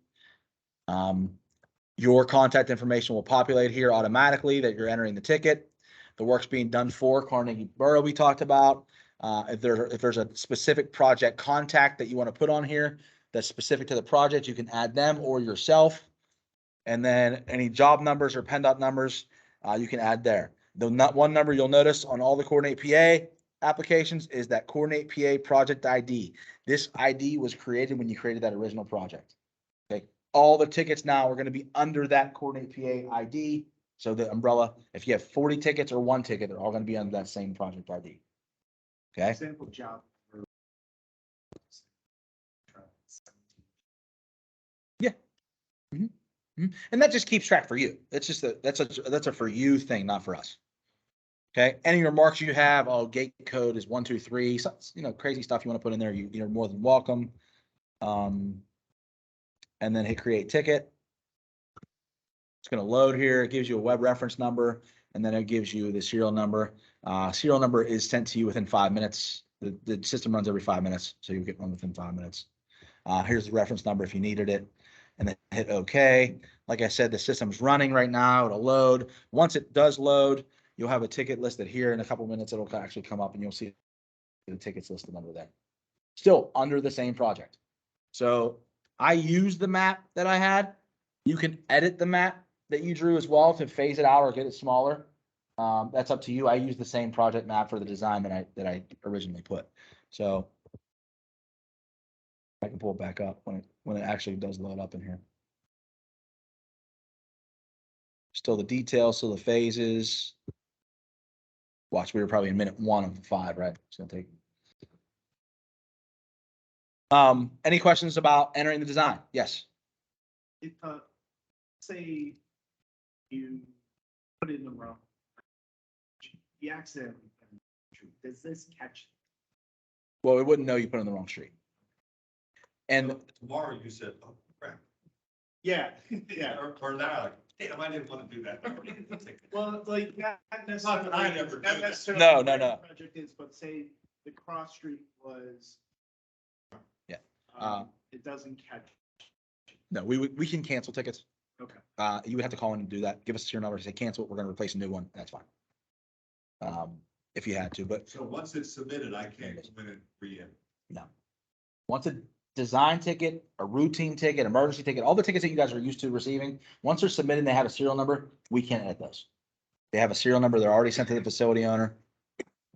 Your contact information will populate here automatically that you're entering the ticket. The work's being done for Carnegie Borough we talked about. If there's a specific project contact that you want to put on here that's specific to the project, you can add them or yourself. And then any job numbers or PennDOT numbers, you can add there. The one number you'll notice on all the Coordinate PA applications is that Coordinate PA project ID. This ID was created when you created that original project. Okay. All the tickets now are going to be under that Coordinate PA ID. So the umbrella, if you have 40 tickets or one ticket, they're all going to be under that same project ID. Okay. Example job. Yeah. And that just keeps track for you. It's just that's a for you thing, not for us. Okay. Any remarks you have, gate code is 1, 2, 3, so, you know, crazy stuff you want to put in there, you're more than welcome. And then hit create ticket. It's going to load here. It gives you a web reference number, and then it gives you the serial number. Serial number is sent to you within 5 minutes. The system runs every 5 minutes, so you'll get one within 5 minutes. Here's the reference number if you needed it, and then hit OK. Like I said, the system's running right now. It'll load. Once it does load, you'll have a ticket listed here. In a couple minutes, it'll actually come up, and you'll see the tickets listed under there. Still under the same project. So I used the map that I had. You can edit the map that you drew as well to phase it out or get it smaller. That's up to you. I use the same project map for the design that I originally put. So I can pull it back up when it actually does load up in here. Still the details, still the phases. Watch, we were probably in minute 1 of the 5, right? It's gonna take. Any questions about entering the design? Yes. If, say you put it in the wrong, the accident, does this catch? Well, we wouldn't know you put it in the wrong street. And Tomorrow you said, oh crap. Yeah, yeah. Or now, Damn, I didn't want to do that. Well, like, not Not necessarily. that I never do not that. necessarily No, where no, the no. Project is, but say the cross street was. Yeah. Uh, It doesn't catch. No, we can cancel tickets. Okay. You would have to call in and do that. Give us your number, say cancel it, we're gonna replace a new one. That's fine. If you had to, but So once it's submitted, I can't come in and re-in. no. Once a design ticket, a routine ticket, emergency ticket, all the tickets that you guys are used to receiving, once they're submitted, and they have a serial number, we can't edit those. They have a serial number, they're already sent to the facility owner.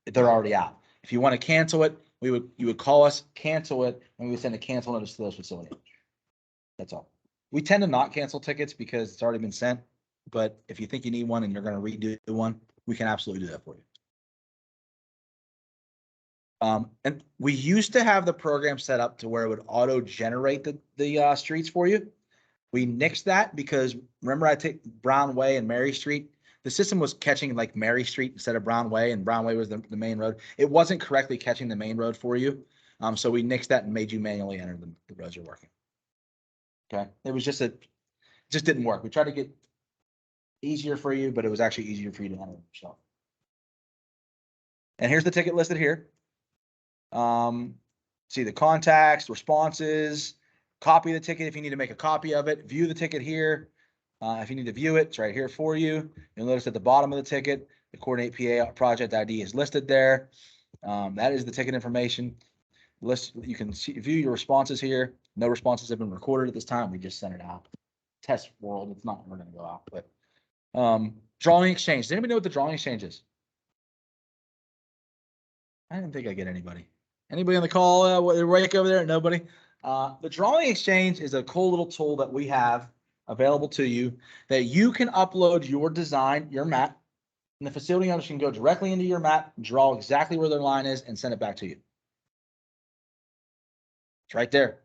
They're already out. If you want to cancel it, you would call us, cancel it, and we would send a cancel notice to those facility owners. That's all. We tend to not cancel tickets because it's already been sent, but if you think you need one and you're gonna redo one, we can absolutely do that for you. And we used to have the program set up to where it would auto generate the streets for you. We nixed that because remember I take Brown Way and Mary Street. The system was catching like Mary Street instead of Brown Way, and Brown Way was the main road. It wasn't correctly catching the main road for you. So we nixed that and made you manually enter the roads you're working. Okay, it was just just didn't work. We tried to get easier for you, but it was actually easier for you to enter yourself. And here's the ticket listed here. See the contacts, responses, copy the ticket if you need to make a copy of it, view the ticket here. If you need to view it, it's right here for you. You'll notice at the bottom of the ticket, the Coordinate PA project ID is listed there. That is the ticket information. List, you can view your responses here. No responses have been recorded at this time. We just sent it out. Test world, it's not, we're gonna go out, but drawing exchange. Does anybody know what the drawing exchange is? I didn't think I get anybody. Anybody on the call, right over there? Nobody? The drawing exchange is a cool little tool that we have available to you that you can upload your design, your map, and the facility owners can go directly into your map, draw exactly where their line is and send it back to you. It's right there.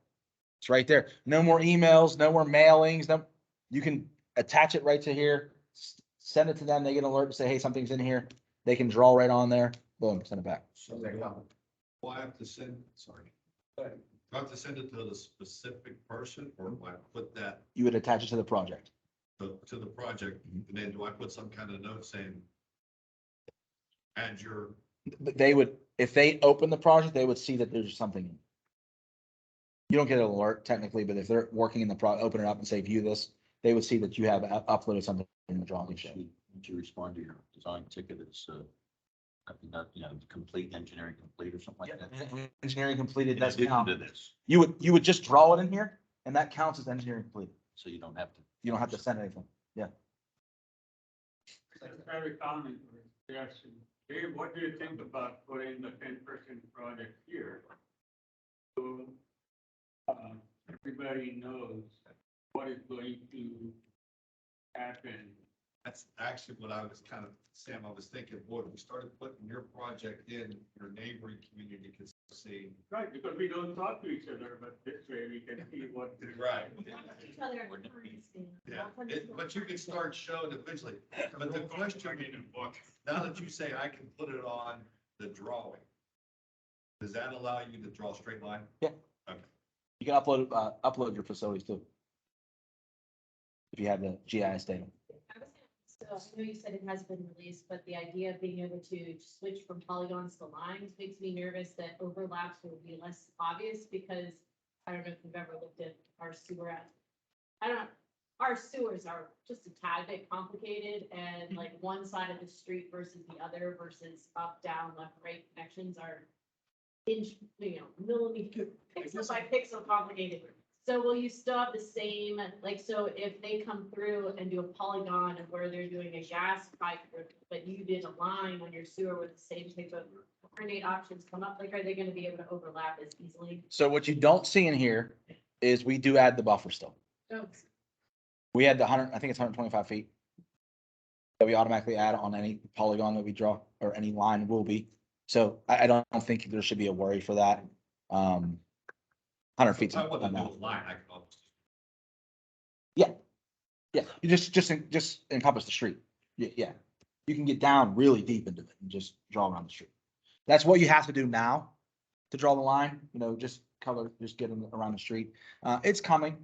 It's right there. No more emails, no more mailings. No, you can attach it right to here, send it to them. They get an alert and say, hey, something's in here. They can draw right on there. Boom, send it back. So will I have to send, sorry. Do I have to send it to the specific person or do I put that You would attach it to the project. to the project? And then do I put some kind of note saying, add your, But they would, if they open the project, they would see that there's something. In it. You don't get an alert technically, but if they're working in the open it up and say, view this, they would see that you have uploaded something in the drawing exchange. Would you respond to your design ticket as, complete engineering complete or something like that? Engineering completed, In that's addition count. to this, You would just draw it in here and that counts as engineering completed. so you don't have to. You don't have to send anything. Very common suggestion. Dave, what do you think about putting the 10% project here? So, everybody knows what is going to happen. that's actually what I was kind of, Sam, I was thinking, boy, if we started putting your project in, your neighboring community could see. Right, because we don't talk to each other, but this way we can see what. Right. Each other are currents, Yeah, but you can start showing it visually. But the question, now that you say I can put it on the drawing, does that allow you to draw a straight line? You can upload your facilities too. If you have the GIS data. So I know you said it has been released, but the idea of being able to switch from polygons to lines makes me nervous that overlaps will be less obvious because I don't know if you've ever looked at our sewer. Our sewers are just a tad bit complicated and like one side of the street versus the other versus up, down, left, right connections are millimeter, pixel by pixel complicated. So will you still have the same, like, so if they come through and do a polygon of where they're doing a gas pipe, but you did a line on your sewer with the same type of coordinate options come up, like, are they gonna be able to overlap as easily? So what you don't see in here is we do add the buffer still. Oh, We had the 100, I think it's 125 feet. That we automatically add on any polygon that we draw or any line will be. So I don't think there should be a worry for that. 100 feet. If I want to do a line, I can almost. Yeah, you just encompass the street. Yeah. You can get down really deep into it and just draw around the street. That's what you have to do now to draw the line, just get them around the street. It's coming.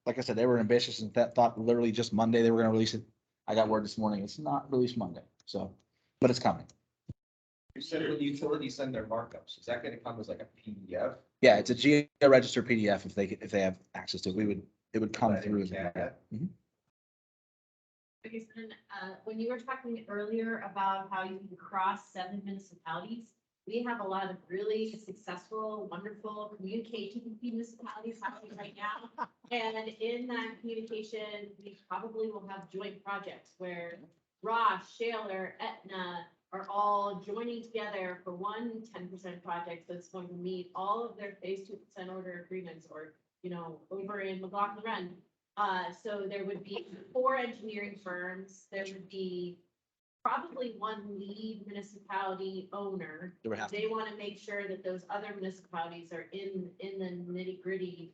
like I said, they were ambitious and thought literally just Monday they were gonna release it. I got word this morning, it's not released Monday, so, but it's coming. You said when the utilities send their markups, is that gonna come as like a PDF? Yeah, it's a geo-registered PDF if they have access to it. It would come That through. in CAD? Mhm. Okay, so then, when you were talking earlier about how you can cross 7 municipalities, we have a lot of really successful, wonderful communication municipalities happening right now. And in that communication, we probably will have joint projects where Ross, Shaler, Etna are all joining together for one 10% project that's going to meet all of their phase 2% order agreements, or, over in McLaughlin Run. So there would be 4 engineering firms, there would be probably one lead municipality owner. There would have to They want to make sure that those other municipalities are in the nitty gritty,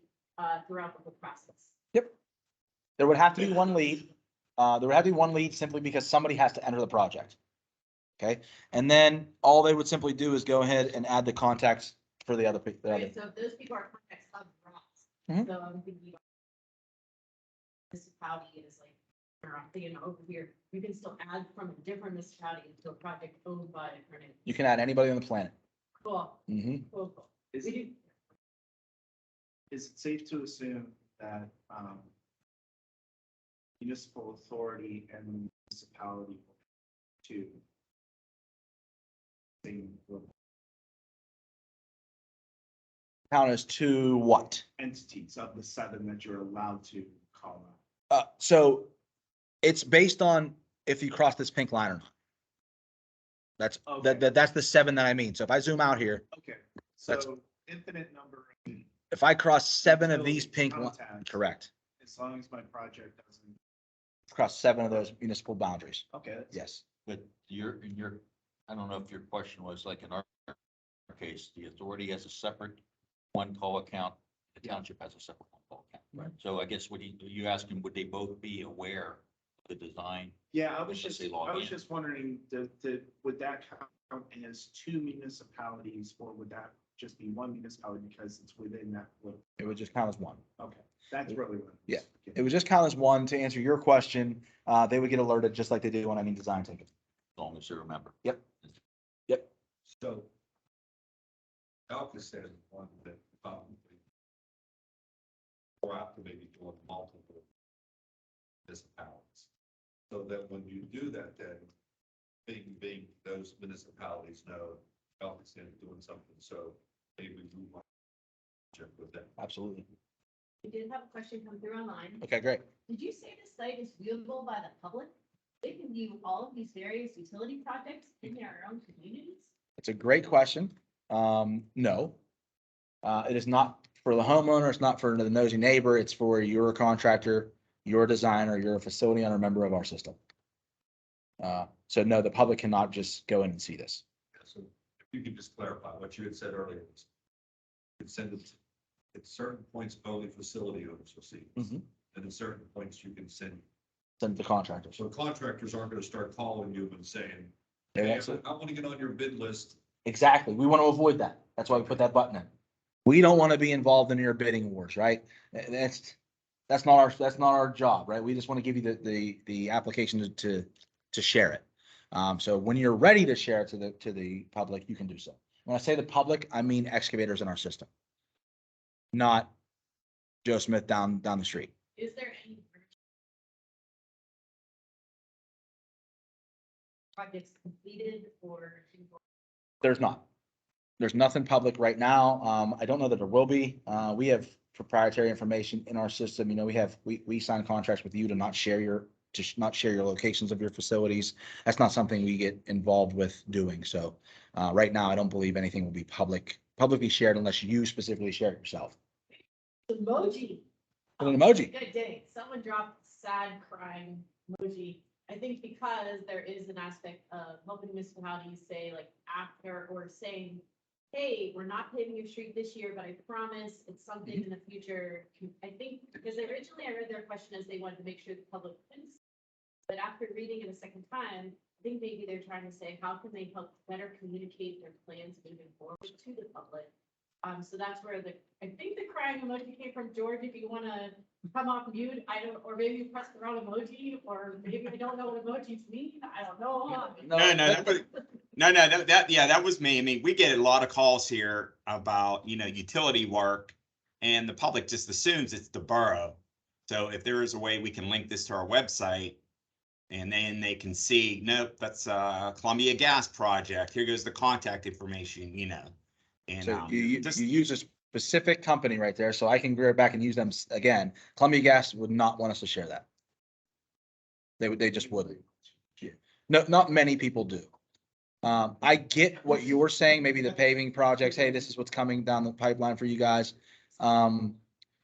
throughout the whole process. There would have to be one lead. There would have to be one lead simply because somebody has to enter the project. Okay, and then all they would simply do is go ahead and add the contacts for the other people. Right, so if those people are contacts of Ross, Mhm. so I'm thinking municipality is like, or I'm thinking over here, you can still add from a different municipality to a project owned by a current. You can add anybody on the planet. Cool, Hmm. cool, cool. Is We do, is it safe to assume that, municipal authority and municipality to same Count as to what? entities of the 7 that you're allowed to call out? So it's based on if you cross this pink line or not. That's, Okay. that's the 7 that I mean. So if I zoom out here, Okay, That's- so infinite number of if I cross 7 of these Utilities, pink, contacts. correct, as long as my project doesn't, cross 7 of those municipal boundaries. okay. that's- Yes. But I don't know if your question was like in our case, the authority has a separate one call account, the township has a separate one call account. Right. So I guess what you asking, would they both be aware of the design? Yeah, I was Unless just, they log I was in. just wondering, would that count as 2 municipalities, or would that just be 1 municipality because it's within that? It would just count as one. Okay, that's really what. I was Yeah. getting It would just count as one. To answer your question, they would get alerted just like they do on any design ticket. As long as they remember. Yep. So Alka said one that or after maybe doing multiple municipalities. So that when you do that, then being those municipalities know Alka's doing something, so maybe we want to check with them. Absolutely. we did have a question come through online. Okay, great. Did you say the site is viewable by the public? They can view all of these various utility projects in their own communities? It's a great question. No. It is not for the homeowner. It's not for the nosy neighbor. It's for your contractor, your designer, your facility owner, member of our system. So no, the public cannot just go in and see this. So if you could just clarify what you had said earlier. You could send it at certain points, only facility owners will see. this. Mhm. And at certain points, you can send, Send the contractors. so contractors aren't gonna start calling you and saying, They hey, won't see it. I want to get on your bid list. Exactly. We want to avoid that. That's why we put that button in. We don't want to be involved in your bidding wars, right? That's not our job, right? We just want to give you the application to share it. So when you're ready to share it to the public, you can do so. When I say the public, I mean excavators in our system, not Joe Smith down the street. Is there any projects completed or? There's not. There's nothing public right now. I don't know that there will be. We have proprietary information in our system. We sign contracts with you to not share your locations of your facilities. That's not something we get involved with doing. So right now, I don't believe anything will be publicly shared unless you specifically share it yourself. Emoji. An emoji. Good day. Someone dropped sad crying emoji. I think because there is an aspect of helping municipalities say like after or saying, hey, we're not paving your street this year, but I promise it's something in the future. I think because originally I read their question as they wanted to make sure the public couldn't. But after reading it a second time, I think maybe they're trying to say, how can they help better communicate their plans moving forward to the public? So that's where I think the crying emoji came from. George, if you want to come off mute, I don't, or maybe you press the wrong emoji, or maybe I don't know what emojis mean, I don't know. Yeah, that was me. I mean, we get a lot of calls here about, utility work, and the public just assumes it's the borough. So if there is a way we can link this to our website, and then they can see, nope, that's Columbia Gas Project. Here goes the contact information, And So you just use a specific company right there, so I can go back and use them again. Columbia Gas would not want us to share that. They just wouldn't. No, not many people do. I get what you were saying, maybe the paving projects, hey, this is what's coming down the pipeline for you guys.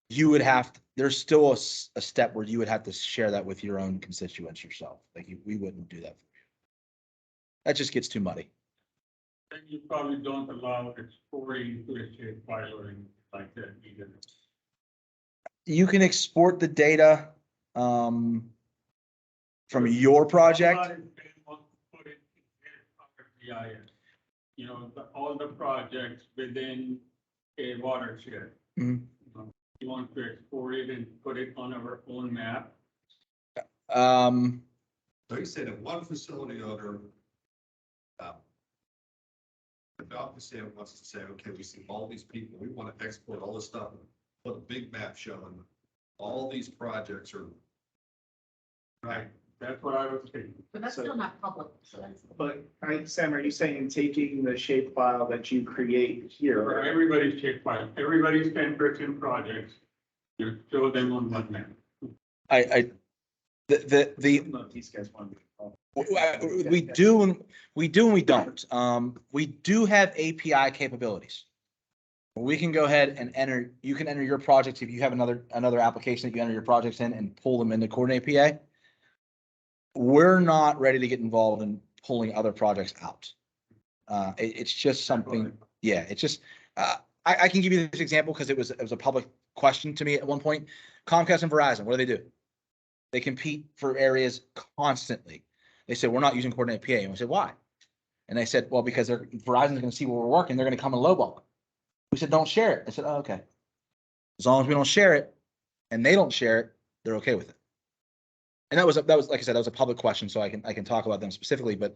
You would have, there's still a step where you would have to share that with your own constituents yourself. Like we wouldn't do that for you. That just gets too muddy. And you probably don't allow exporting to a shape file or anything like that either. You can export the data, from your project. A lot of them want to put it in their GIS. All the projects within a watershed. Mhm. You want to export it and put it on our own map. So you say that one facility owner, the officer wants to say, okay, we see all these people, we want to export all this stuff, put a big map showing all these projects are. Right. That's what I was thinking. But that's still not public, so that's. But, Sam, are you saying taking the shape file that you create For here? everybody's shape file, everybody's 10% projects, you show them on one map. I I don't know if these guys want to. we do and we don't. We do have API capabilities. We can go ahead and enter, you can enter your projects if you have another application that you enter your projects in and pull them into Coordinate API. We're not ready to get involved in pulling other projects out. It's just something, yeah, it's just, I can give you this example because it was a public question to me at one point. Comcast and Verizon, what do? They compete for areas constantly. They said, we're not using Coordinate PA. And we said, why? And they said, well, because Verizon's going to see where we're working. They're going to come and lowball. We said, don't share it. I said, oh, okay. As long as we don't share it and they don't share it, they're okay with it. And that was, like I said, that was a public question. So I can talk about them specifically, but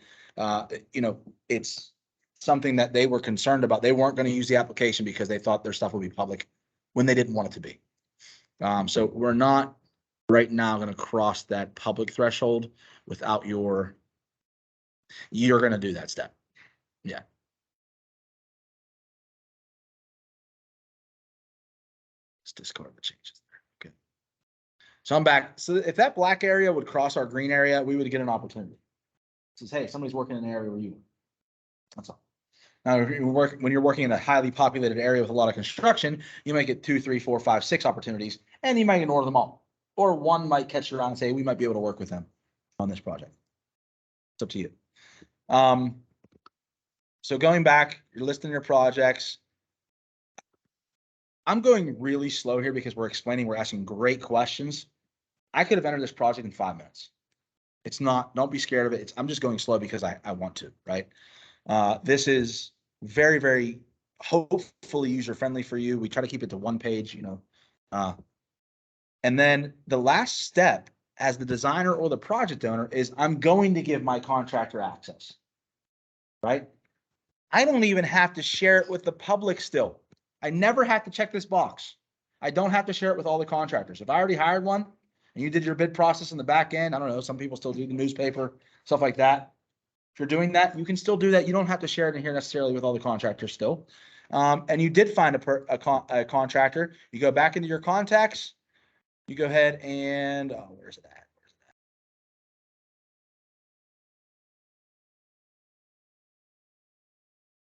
it's something that they were concerned about. They weren't going to use the application because they thought their stuff would be public when they didn't want it to be. So we're not right now going to cross that public threshold without you're going to do that step. Yeah. Let's discard the changes there. Okay. So I'm back. So if that black area would cross our green area, we would get an opportunity. It says, hey, somebody's working in an area where you are. That's all. Now, when you're working in a highly populated area with a lot of construction, you might get 2, 3, 4, 5, 6 opportunities, and you might ignore them all. Or one might catch you around and say, we might be able to work with them on this project. It's up to you. So going back, you're listing your projects. I'm going really slow here because we're asking great questions. I could have entered this project in 5 minutes. It's not, don't be scared of it. I'm just going slow because I want to, right? This is very, very hopefully user-friendly for you. We try to keep it to one page, and then the last step as the designer or the project owner is I'm going to give my contractor access, right? I don't even have to share it with the public still. I never have to check this box. I don't have to share it with all the contractors. If I already hired one and you did your bid process in the back end, I don't know, some people still do the newspaper, stuff like that. If you're doing that, you can still do that. You don't have to share it in here necessarily with all the contractors still. And you did find a contractor. You go back into your contacts. You go ahead and, oh, where's it at?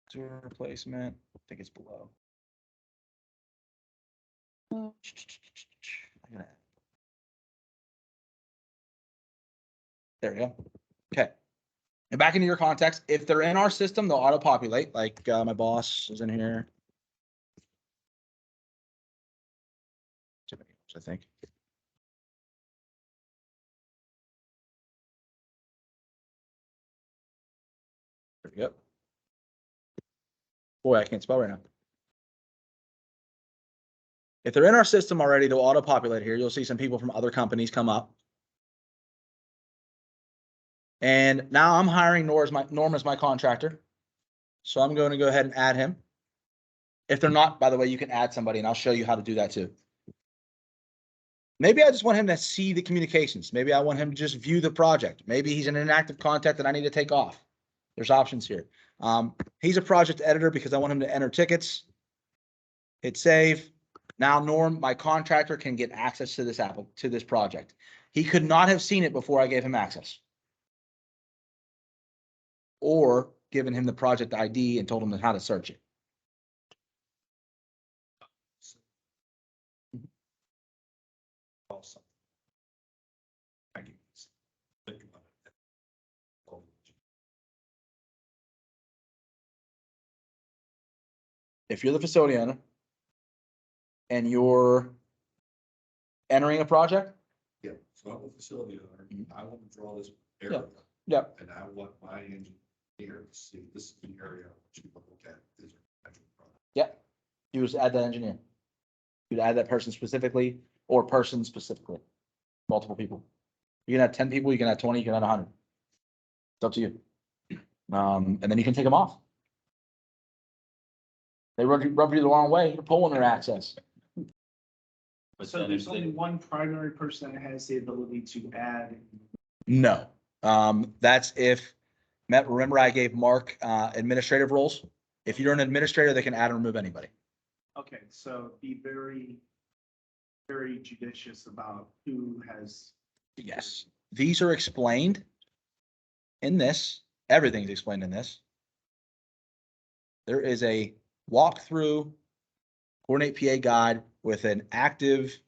Sewer replacement, I think it's below. There we go. Okay. And back into your contacts. If they're in our system, they'll auto-populate, like my boss is in here. I think. There we go. Boy, I can't spell right now. If they're in our system already, they'll auto-populate here. You'll see some people from other companies come up. And now I'm hiring Norm as my contractor. So I'm going to go ahead and add him. If they're not, by the way, you can add somebody and I'll show you how to do that too. Maybe I just want him to see the communications. Maybe I want him to just view the project. Maybe he's an inactive contact that I need to take off. There's options here. He's a project editor because I want him to enter tickets. Hit save. Now Norm, my contractor, can get access to this project. He could not have seen it before I gave him access. Or given him the project ID and told him how to search it. Awesome. Thank you. Think about it. If you're the facility owner and you're entering a project, Yeah, so I'm a facility owner, I want to draw this Yeah. area. Yep. And I want my engineer to see this is the area which you look at. Is yep, you just add that engineer. You'd add that person specifically or person specifically, multiple people. You can have 10 people, you can have 20, you can have 100. It's up to you. And then you can take them off. They rub you the wrong way, you're pulling their access. But So then there's if they- only one primary person that has the ability to add. No, that's if, remember I gave Mark, administrative roles. If you're an administrator, they can add and remove anybody. Okay, so be very, very judicious about who has. Yes, these are explained in this. Everything's explained in this. There is a walkthrough coordinate PA guide with an active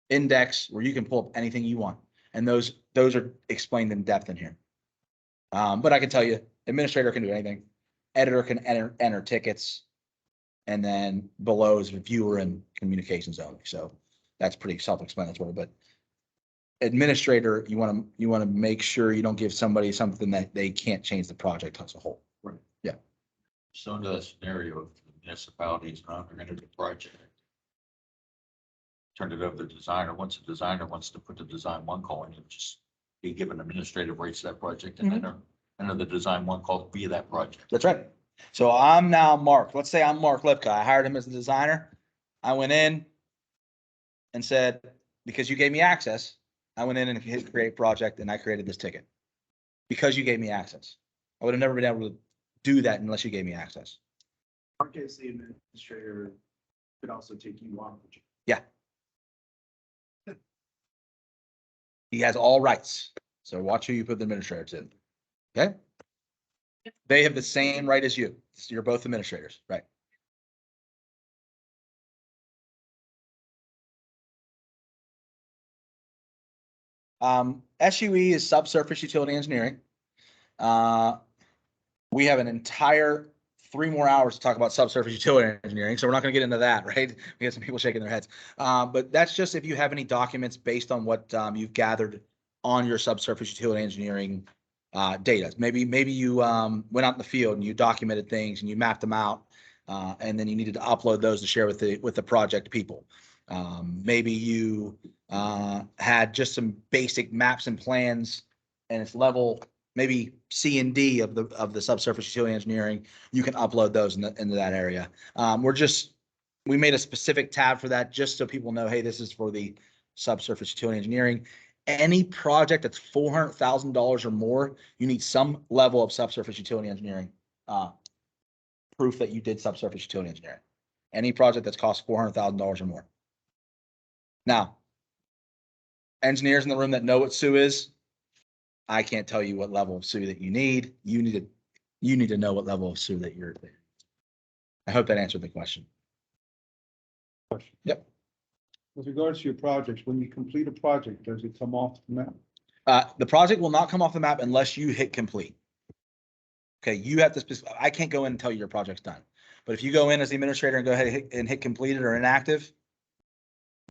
index where you can pull up anything you want. And those are explained in depth in here. But I can tell you, administrator can do anything. Editor can enter tickets. And then below is viewer and communications only. So that's pretty self-explanatory, but administrator, you want to make sure you don't give somebody something that they can't change the project as a whole. Right. Yeah. So under that scenario, if the municipality is not entered the project, turn it over to the designer. Once the designer wants to put the design one call in, you'll just be given administrative rights to that project and enter the design one call via that project. That's right. So I'm now Mark. Let's say I'm Mark Lipka. I hired him as a designer. I went in and said, because you gave me access, I went in and hit create project and I created this ticket. Because you gave me access. I would have never been able to do that unless you gave me access. Mark as the administrator could also take you off. Yeah. He has all rights. So watch who you put the administrators in. Okay? They have the same right as you. You're both administrators, right? SUE is subsurface utility engineering. We have an entire 3 more hours to talk about subsurface utility engineering, so we're not going to get into that, right? We have some people shaking their heads. But that's just if you have any documents based on what you've gathered on your subsurface utility engineering data. Maybe you went out in the field and you documented things and you mapped them out, and then you needed to upload those to share with the project people. Maybe you had just some basic maps and plans, and it's level maybe C and D of the subsurface utility engineering. You can upload those into that area. We made a specific tab for that just so people know, hey, this is for the subsurface utility engineering. Any project that's $400,000 or more, you need some level of subsurface utility engineering proof that you did subsurface utility engineering. Any project that's cost $400,000 or more. Now, engineers in the room that know what SUE is, I can't tell you what level of SUE that you need. You need to know what level of SUE that you're. I hope that answered the question. Yep. With regards to your projects, when you complete a project, does it come off the map? The project will not come off the map unless you hit complete. Okay, you have to, I can't go in and tell you your project's done. But if you go in as the administrator and go ahead and hit completed or inactive,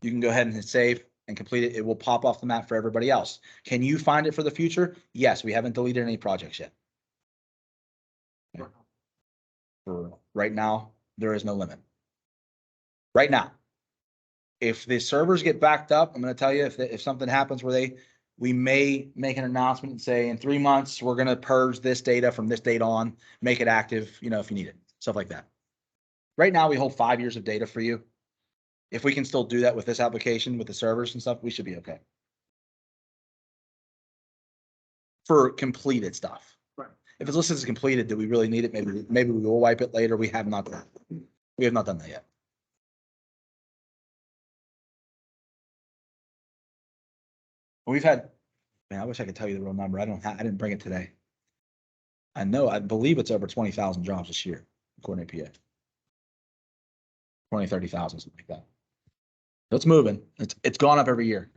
you can go ahead and hit save and complete it. It will pop off the map for everybody else. Can you find it for the future? Yes, we haven't deleted any projects yet. Okay. For right now, there is no limit. right now. If the servers get backed up, I'm gonna tell you, if something happens where we may make an announcement and say, in 3 months, we're gonna purge this data from this date on, make it active, you know, if you need it, stuff like that. Right now, we hold 5 years of data for you. If we can still do that with this application, with the servers and stuff, we should be okay. For completed stuff. Right. If it's listed as completed, do we really need it? Maybe we will wipe it later. We have not done that yet. We've had, man, I wish I could tell you the real number. I didn't bring it today. I believe it's over 20,000 jobs this year, according to PA. 20, 30,000, something like that. So it's moving. It's gone up every year.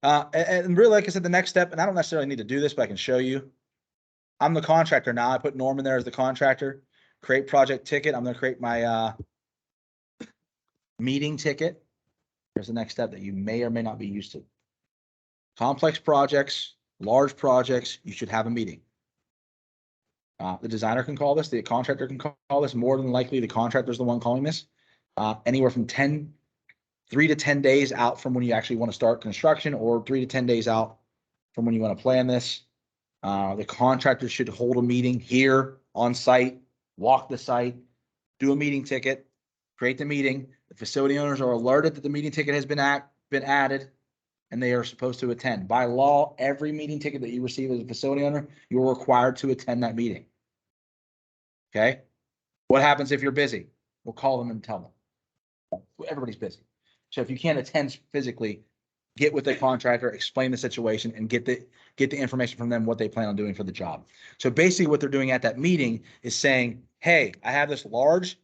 And really, like I said, the next step, and I don't necessarily need to do this, but I can show you. I'm the contractor now. I put Norman there as the contractor. Create project ticket. I'm going to create my meeting ticket. There's the next step that you may or may not be used to. Complex projects, large projects, you should have a meeting. The designer can call this, the contractor can call this. More than likely, the contractor is the one calling this. Anywhere from 3 to 10 days out from when you actually want to start construction, or 3 to 10 days out from when you want to plan this. The contractor should hold a meeting here on site, walk the site, do a meeting ticket, create the meeting. The facility owners are alerted that the meeting ticket has been added, and they are supposed to attend. By law, every meeting ticket that you receive as a facility owner, you're required to attend that meeting. Okay? What happens if you're busy? We'll call them and tell them. Everybody's busy. So if you can't attend physically, get with the contractor, explain the situation, and get the information from them what they plan on doing for the job. So basically what they're doing at that meeting is saying, hey, I have this large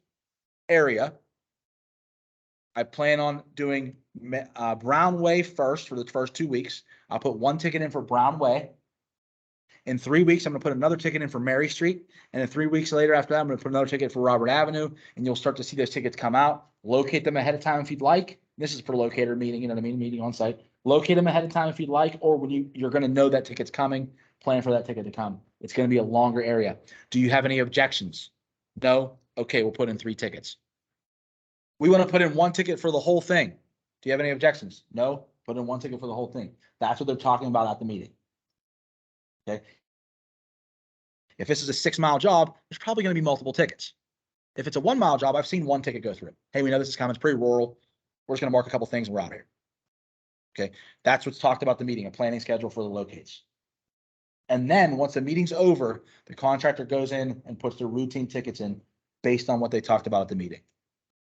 area. I plan on doing Brown Way first for the first 2 weeks. I'll put 1 ticket in for Brown Way. In 3 weeks, I'm going to put another ticket in for Mary Street. And then 3 weeks later after that, I'm going to put another ticket for Robert Avenue. And you'll start to see those tickets come out. Locate them ahead of time if you'd like. This is for locator meeting, you know what I mean? Meeting on site. Locate them ahead of time if you'd like, or when you're going to know that ticket's coming, plan for that ticket to come. It's going to be a longer area. Do you have any objections? No? Okay, we'll put in 3 tickets. We want to put in 1 ticket for the whole thing. Do you have any objections? No? Put in 1 ticket for the whole thing. That's what they're talking about at the meeting. Okay. If this is a 6-mile job, there's probably going to be multiple tickets. If it's a 1-mile job, I've seen 1 ticket go through. Hey, we know this is coming. It's pretty rural. We're just going to mark a couple things and we're out here. Okay. That's what's talked about at the meeting, a planning schedule for the locates. And then once the meeting's over, the contractor goes in and puts their routine tickets in based on what they talked about at the meeting.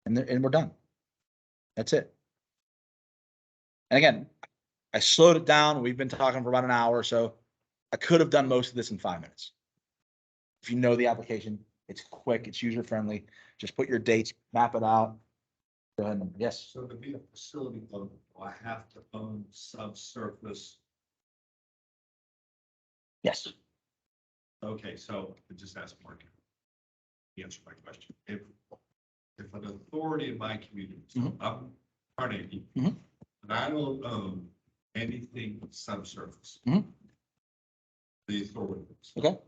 And we're done. That's it. And again, I slowed it down. We've been talking for about an hour, so I could have done most of this in 5 minutes. If you know the application, it's quick, it's user friendly. Just put your dates, map it out. Go ahead. Yes. So to be a facility owner, do I have to own subsurface? Yes. Okay, so I just asked Mark. He answered my question. If an authority in my community, so I'm Carnegie, and I don't own anything subsurface. The authority. Okay.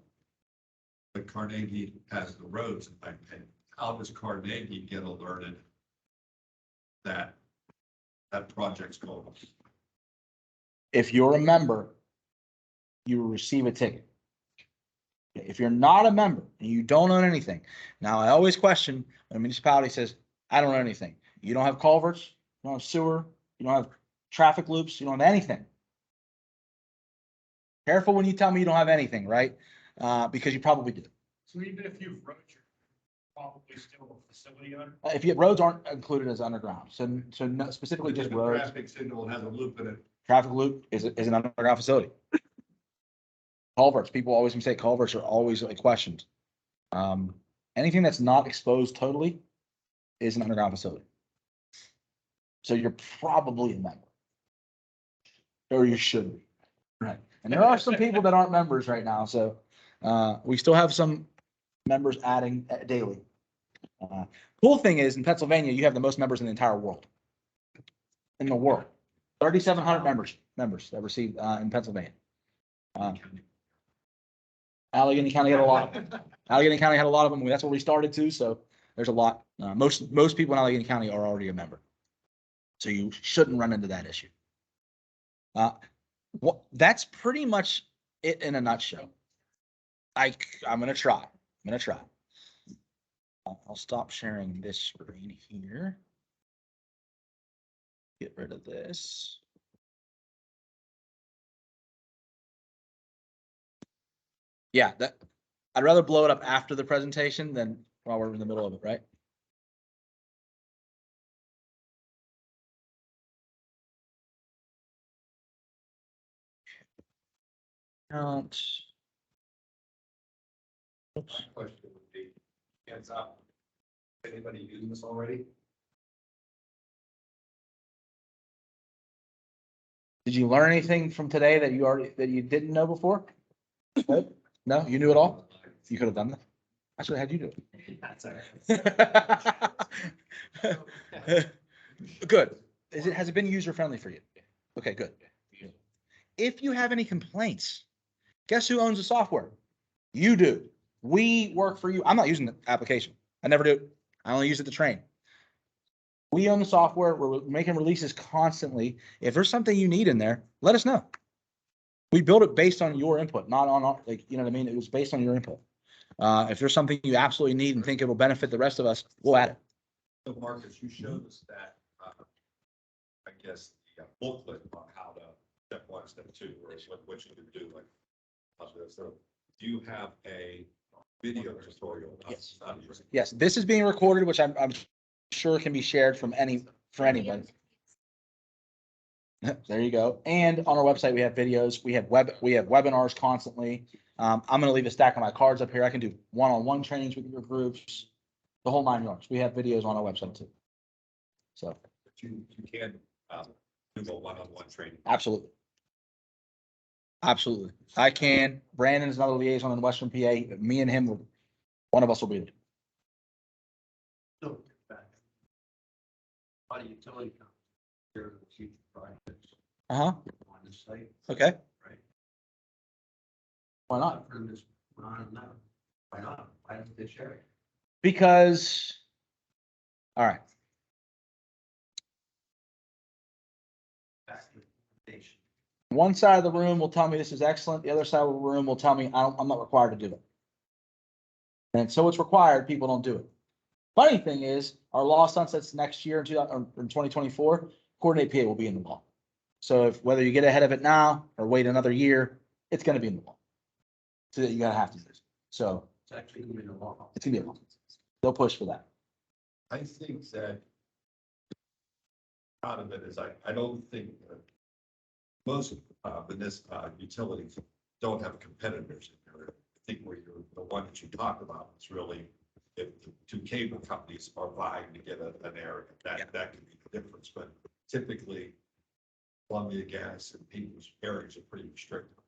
But Carnegie has the roads and I pay. How does Carnegie get alerted that project's going? If you're a member, you will receive a ticket. If you're not a member and you don't own anything, now I always question when a municipality says, I don't own anything. You don't have culverts, you don't have sewer, you don't have traffic loops, you don't have anything. Careful when you tell me you don't have anything, right? Because you probably do. So even if you've roads, you're probably still a facility owner? If you roads aren't included as underground, so no, specifically just The roads. traffic signal has a loop in it. Traffic loop is an underground facility. Culverts, people always mistake culverts are always questioned. Anything that's not exposed totally is an underground facility. So you're probably a member. Or you should be. Right. And there are some people that aren't members right now, so we still have some members adding daily. Cool thing is in Pennsylvania, you have the most members in the entire world. In the world. 3,700 members that received in Pennsylvania. Allegheny County had a lot. Allegheny County had a lot of them. That's where we started too. So There's a lot. Most people in Allegheny County are already a member. So you shouldn't run into that issue. That's pretty much it in a nutshell. I'm gonna try. I'll stop sharing this screen here. Get rid of this. Yeah, I'd rather blow it up after the presentation than while we're in the middle of it, right? Count. My question would be, hands up. Anybody using this already? Did you learn anything from today that you didn't know before? Good? No, you knew it all? You could have done that. I should have had you do it. Good. Has it been user friendly for you? Okay, good. If you have any complaints, guess who owns the software? You do. We work for you. I'm not using the application. I never do. I only use it to train. We own the software. We're making releases constantly. If there's something you need in there, let us know. We build it based on your input, not on our, like, you know what I mean? It was based on your input. If there's something you absolutely need and think it will benefit the rest of us, we'll add it. So Marcus, you showed us that, I guess, the booklet on how to step 1, step 2, or what you can do, like. So do you have a video tutorial? Yes. Yes, this is being recorded, which I'm sure can be shared from for anybody. There you go. And on our website, we have videos. We have webinars constantly. I'm going to leave a stack of my cards up here. I can do one-on-one trainings with your groups, the whole 9 yards. We have videos on our website too. So. But you can do the one-on-one training. Absolutely. Absolutely. I can. Brandon is another liaison in Western PA. Me and him, one of us will be there. No, back. A lot of utility companies, there are future projects Uh-huh. on the site. Okay. Right. Why not? I've heard this, I don't know. Why not? Why don't they share it? Because, all right. Back to the nation. One side of the room will tell me this is excellent. The other side of the room will tell me I'm not required to do it. And so it's required, people don't do it. Funny thing is, our law sunsets next year in 2024, Coordinate PA will be in the law. So if whether you get ahead of it now or wait another year, it's going to be in the law. So that you gotta have to use it. So It's actually going to be a law. it's gonna be a law. They'll push for that. I think that part of it is I don't think that most utilities don't have competitors in there. I think where you're, the one that you talked about is really if the 2 cable companies are vying to get an area, that could be the difference. But typically, Columbia Gas and people's areas are pretty restricted.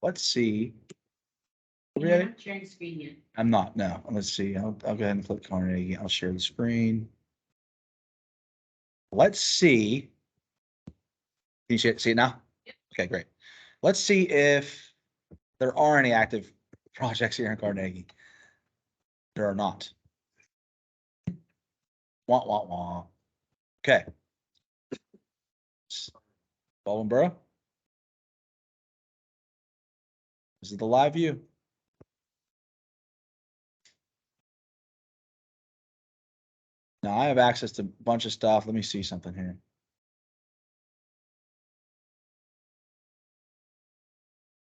Let's see. You're not sharing screen yet. I'm not, no. Let's see. I'll go ahead and click Carnegie. I'll share the screen. Let's see. Can you see it now? Yep. Okay, great. Let's see if there are any active projects here in Carnegie. There are not. Wah, wah, wah. Okay. Baldwin Borough. This is the live view. Now I have access to a bunch of stuff. Let me see something here.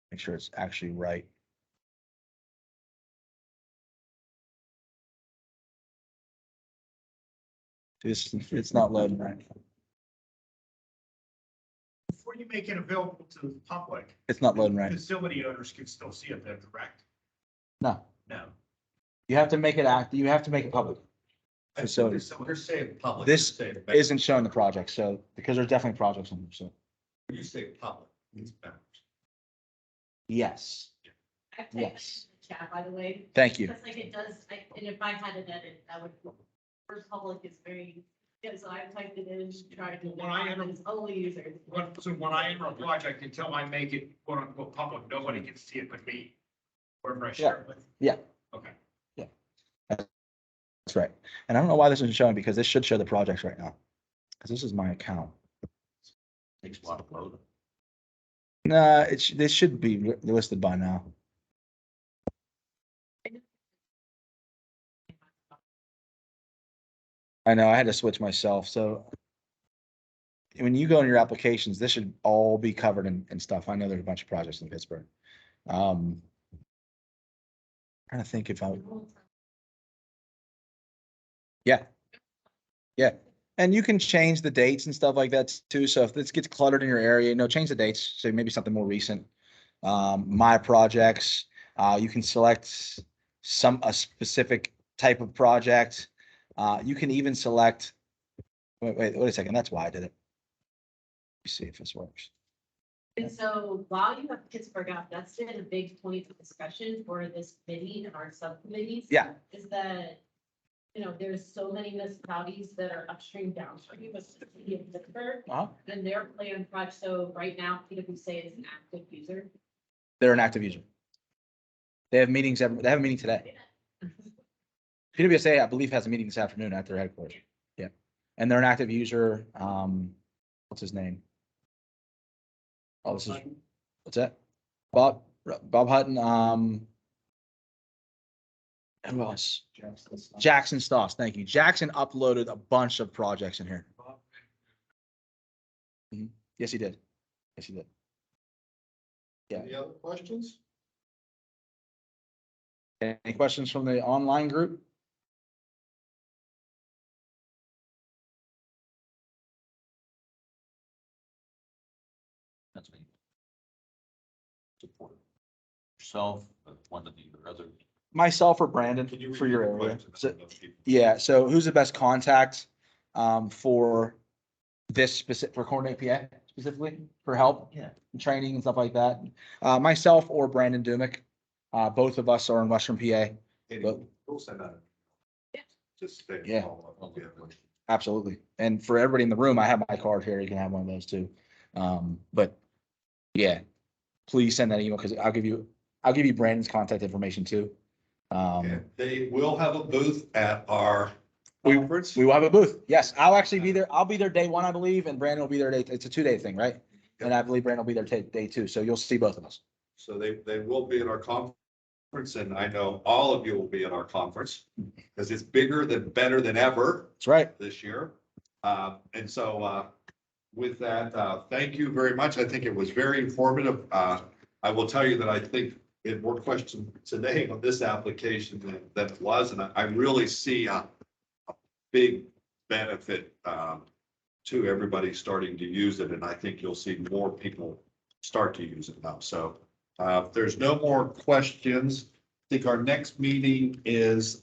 Make sure it's actually right. It's not loading right. Before you make it available to the public, It's not loading right. facility owners can still see it, then, correct? No, No. you have to make it act. You have to make it public. Facilities. So we're saying public. This you're saying isn't showing the project, so because there's definitely projects on there. So When you say public, it's members. yes, I've typed Yes. it in the chat, by the way. thank you. Because like it does, and if I had it edit, that would, first public is very, yeah, so I've typed it in, tried to. When I enter- It's only users. So when I enter a project, until I make it quote unquote public, nobody can see it but me. Wherever I share it with. Yeah. Okay. right. And I don't know why this isn't showing because this should show the projects right now. Because this is my account. Takes a lot of load. Nah, this should be listed by now. I know I had to switch myself, so. When you go in your applications, this should all be covered in stuff. I know there's a bunch of projects in Pittsburgh. Trying to think if I, yeah. Yeah, and you can change the dates and stuff like that too. So if this gets cluttered in your area, change the dates. So maybe something more recent. My projects, you can select a specific type of project. You can even select, wait a second. That's why I did it. Let me see if this works. And so while you have Pittsburgh up, that's been a big point of discussion for this committee and our subcommittees. Yeah. Is that, there's so many municipalities that are upstream, downstream with the city of Pittsburgh. Uh-huh. And their plan project, so right now, PwC is an active user. They're an active user. They have meetings, they have a meeting today. PwSA, I believe, has a meeting this afternoon at their headquarters. Yeah. And they're an active user. What's his name? Oh, this is, what's that? Bob Hutton, who else? Jackson Stoss, thank you. Jackson uploaded a bunch of projects in here. Mhm. Yes, he did. Yes, he did. Yeah. Any other questions? Any questions from the online group? That's me. Support yourself, one of the other. Myself or Brandon Can you for your repeat the area. question? So, yeah, so who's the best contact for this specific, for Coordinate PA specifically, for help? Yeah. And training and stuff like that? Myself or Brandon Dumick. Both of us are in Western PA. We'll send that. Just stay. Yeah. follow up. Yeah. Absolutely. And for everybody in the room, I have my card here. You can have one of those too. But yeah, please send that email because I'll give you Brandon's contact information too. And they will have a booth at our conference. We will have a booth. Yes, I'll actually be there. I'll be there day one, I believe, and Brandon will be there day. It's a 2-day thing, right? And I believe Brandon will be there day 2. So you'll see both of us. So they will be at our conference, and I know all of you will be at our conference because it's bigger than, better than ever That's right. this year. And so with that, thank you very much. I think it was very informative. I will tell you that I think we had more questions today on this application than it was, and I really see a big benefit to everybody starting to use it, and I think you'll see more people start to use it now. So if there's no more questions, I think our next meeting is